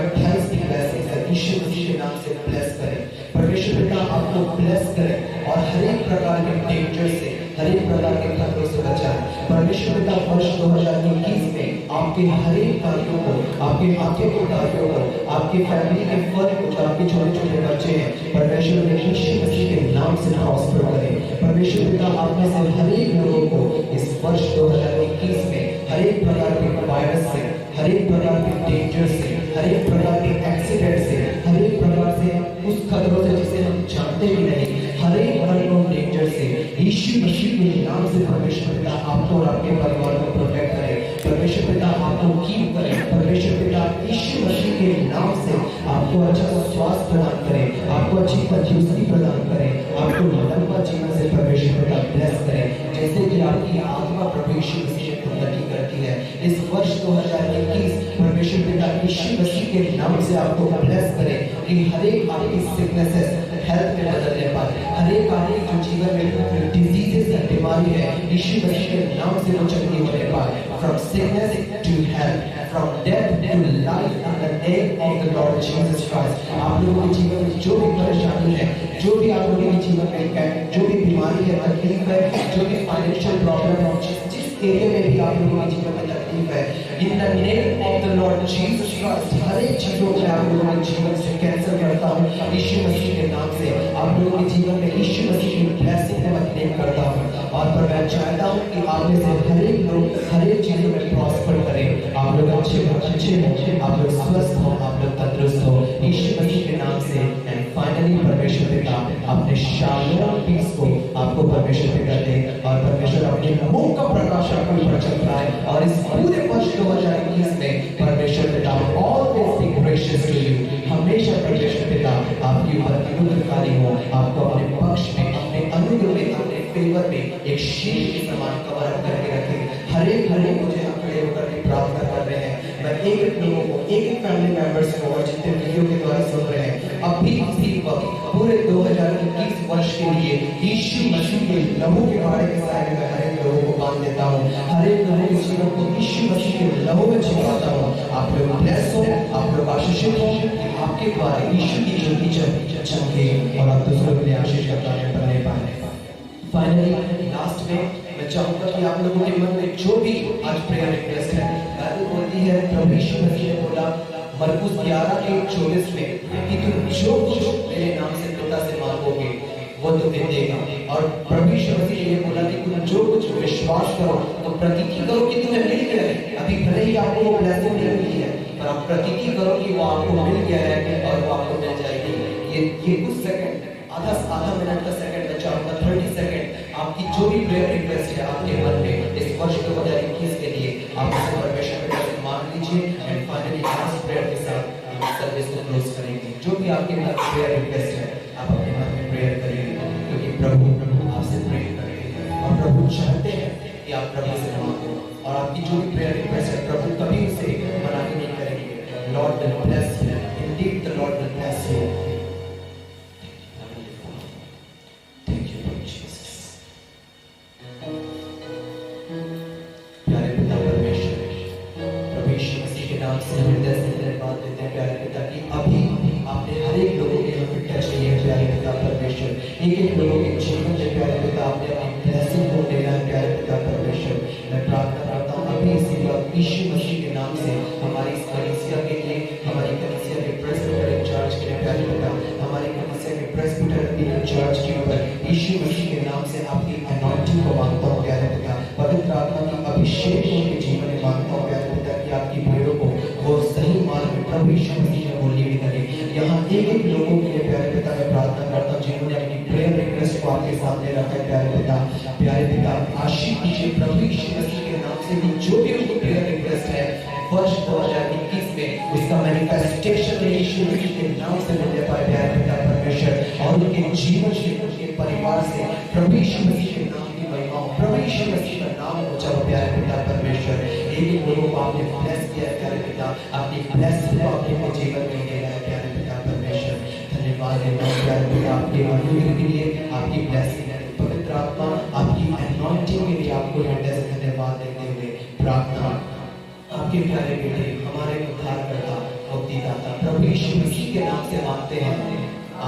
28 की ब्लेसिंग से यीशु मसीह के नाम से ब्लेस करें। परमेश्वर पिता आपको ब्लेस करें और हर एक प्रकार के डेंजर से, हर एक प्रकार के खतरों से बचाएं। परमेश्वर पिता वर्ष 2021 में आपके हर एक कार्यों को, आपके हाथों के कार्यों को, आपके फैमिली के फल को, जो आपके छोटे छोटे बच्चे हैं, परमेश्वर ने यीशु मसीह के नाम से प्रॉस्पर करें। परमेश्वर पिता आप में से हर एक लोगों को इस वर्ष 2021 में हर एक प्रकार के वायरस से, हर एक प्रकार के डेंजर से, हर एक प्रकार के एक्सीडेंट से, हर एक प्रकार से उस खतरों से जिसे हम जानते भी नहीं, हर एक अननोन डेंजर से यीशु मसीह के नाम से परमेश्वर पिता आपको और आपके परिवार को प्रोटेक्ट करे। परमेश्वर पिता आपको कीप करे। परमेश्वर पिता यीशु मसीह के नाम से आपको अच्छा स्वास्थ्य प्रदान करे, आपको अच्छी तंदुरुस्ती प्रदान करे, आपको लंबा जीवन से परमेश्वर पिता ब्लेस करे, जैसे कि आपकी आत्मा प्रभु यीशु मसीह की उन्नति करती है। इस वर्ष 2021 परमेश्वर पिता यीशु मसीह के नाम से आपको ब्लेस करे कि हर एक आपकी सिकनेसेस हेल्थ में बदलने पाए, हर एक आपके जो जीवन में डिजीजेस या बीमारी है यीशु मसीह के नाम से वो चंगी होने पाए। From sickness to health, from death to life, in the name of the Lord Jesus Christ. आप लोगों के जीवन में जो भी परेशानी है, जो भी आप लोगों के जीवन में जो भी बीमारी है, तकलीफ है, जो भी फाइनेंशियल प्रॉब्लम है, जिस एरिया में भी आप लोगों के जीवन में तकलीफ है, in the name of the Lord Jesus Christ हर एक चीजों को आप लोगों के जीवन से कैंसिल करता हूँ यीशु मसीह के नाम से। आप लोगों के जीवन में यीशु मसीह की ब्लेसिंग मैं क्लेम करता हूँ और पर मैं चाहता हूँ कि आप में से हर एक लोग हर एक चीजों में प्रॉस्पर करें। आप लोग अच्छे हो, आप लोग स्वस्थ हो, आप लोग तंदुरुस्त हो यीशु मसीह के नाम से। एंड फाइनली परमेश्वर पिता अपने शालोम पीस को आपको परमेश्वर पिता दे और परमेश्वर अपने मुंह का प्रकाश आपको ऊपर चमकाए और इस पूरे वर्ष 2021 में परमेश्वर पिता always be gracious to you. हमेशा परमेश्वर पिता आपके ऊपर अनुग्रहकारी हो, आपको अपने पक्ष में, अपने अनुग्रह में, अपने फेवर में एक शील के समान कवर अप करके रखे। हर एक मुझे हम खड़े होकर के प्रार्थना कर रहे हैं। मैं एक एक लोगों को, एक एक फैमिली मेंबर्स को और जितने वीडियो के द्वारा सुन रहे हैं, अभी इसी वक्त पूरे 2021 वर्ष के लिए यीशु मसीह के लहू के बारे के सारे में हर एक लोगों को बांध देता हूँ। हर एक लोगों के जीवन को यीशु मसीह के लहू में छिपाता हूँ। आप लोग ब्लेस हो, आप लोग आशीषित हो, आपके द्वारा यीशु की ज्योति चमके और आप दूसरों के लिए आशीष का कारण बनने पाए। फाइनली लास्ट में मैं चाहूंगा कि आप लोगों के मन में जो भी आज प्रेयर रिक्वेस्ट है, बाइबल बोलती है प्रभु यीशु मसीह ने बोला मरकुस 11:24 में कि तुम जो कुछ मेरे नाम से पिता से मांगोगे वो तुम्हें देगा। और प्रभु यीशु मसीह ने ये बोला कि तुम जो कुछ विश्वास करो तो प्रतीति करो कि तुम्हें मिल गया है। अभी भले ही आपको वो ब्लेसिंग नहीं मिली है, पर आप प्रतीति करो कि वो आपको मिल गया है और वो आपको मिल जाएगी। ये कुछ सेकंड, आधा मिनट का सेकंड बचा होगा, 30 सेकंड, आपकी जो भी प्रेयर रिक्वेस्ट है आपके मन में इस वर्ष 2021 के लिए आप उसे परमेश्वर के पास मांग लीजिए एंड फाइनली लास्ट प्रेयर के साथ सर्विस को क्लोज करेंगे। जो भी आपके मन में प्रेयर रिक्वेस्ट है आप अपने मन में प्रेयर करिए, क्योंकि प्रभु आपसे प्रेयर करते हैं और प्रभु चाहते हैं कि आप प्रभु से मांगो और आपकी जो भी प्रेयर रिक्वेस्ट है प्रभु कभी उसे मना ही नहीं करेंगे। Lord will bless you, Indeed the Lord will bless you. हृदय से धन्यवाद देते हैं प्यारे पिता कि अभी आपने हर एक लोगों के ऊपर टच किए हैं प्यारे पिता परमेश्वर। एक लोगों के जीवन में प्यारे पिता आपने अपनी ब्लेसिंग को देना है प्यारे पिता परमेश्वर। मैं प्रार्थना करता हूँ अभी इसी वक्त यीशु मसीह के नाम से हमारी इस कलीसिया के लिए, हमारी कलीसिया के प्रेस्बिटर इंचार्ज के लिए प्यारे पिता, हमारी कलीसिया के प्रेस्बिटर इंचार्ज के ऊपर यीशु मसीह के नाम से आपकी अनॉइंटिंग को मांगता हूँ प्यारे पिता। पवित्र आत्मा की अभिषेक उनके जीवन में मांगता हूँ प्यारे पिता कि आपकी भेड़ों को वो सही मार्ग में प्रभु यीशु मसीह में वो लीड करे। यहाँ एक लोगों के लिए प्यारे पिता मैं प्रार्थना करता हूँ जिन्होंने अपनी प्रेयर रिक्वेस्ट को आपके सामने रखा है प्यारे पिता। प्यारे पिता आशीष दीजिए प्रभु यीशु मसीह के नाम से भी जो भी उनकी प्रेयर रिक्वेस्ट है वर्ष 2021 में उसका मैनिफेस्टेशन यीशु मसीह के नाम से मिलने पाए प्यारे पिता परमेश्वर। और उनके जीवन से, उनके परिवार से प्रभु यीशु मसीह के नाम की महिमा, प्रभु यीशु मसीह का नाम ऊंचा हो प्यारे पिता परमेश्वर। एक लोगों को आपने ब्लेस किया है प्यारे पिता, अपनी ब्लेसिंग को अपने जीवन में दे रहा है प्यारे पिता परमेश्वर। धन्यवाद देता हूँ प्यारे पिता आपके अनुग्रह के लिए, आपकी ब्लेसिंग है। पवित्र आत्मा आपकी अनॉइंटिंग के लिए आपको हृदय से धन्यवाद देते हुए प्रार्थना आपके प्यारे बेटे हमारे उद्धारकर्ता मुक्तिदाता प्रभु यीशु मसीह के नाम से मांगते हैं,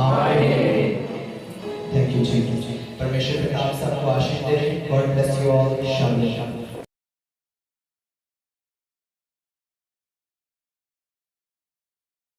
आमीन। थैंक यू जी। परमेश्वर पिता आप सबको आशीष दे। God bless you all. Shalom.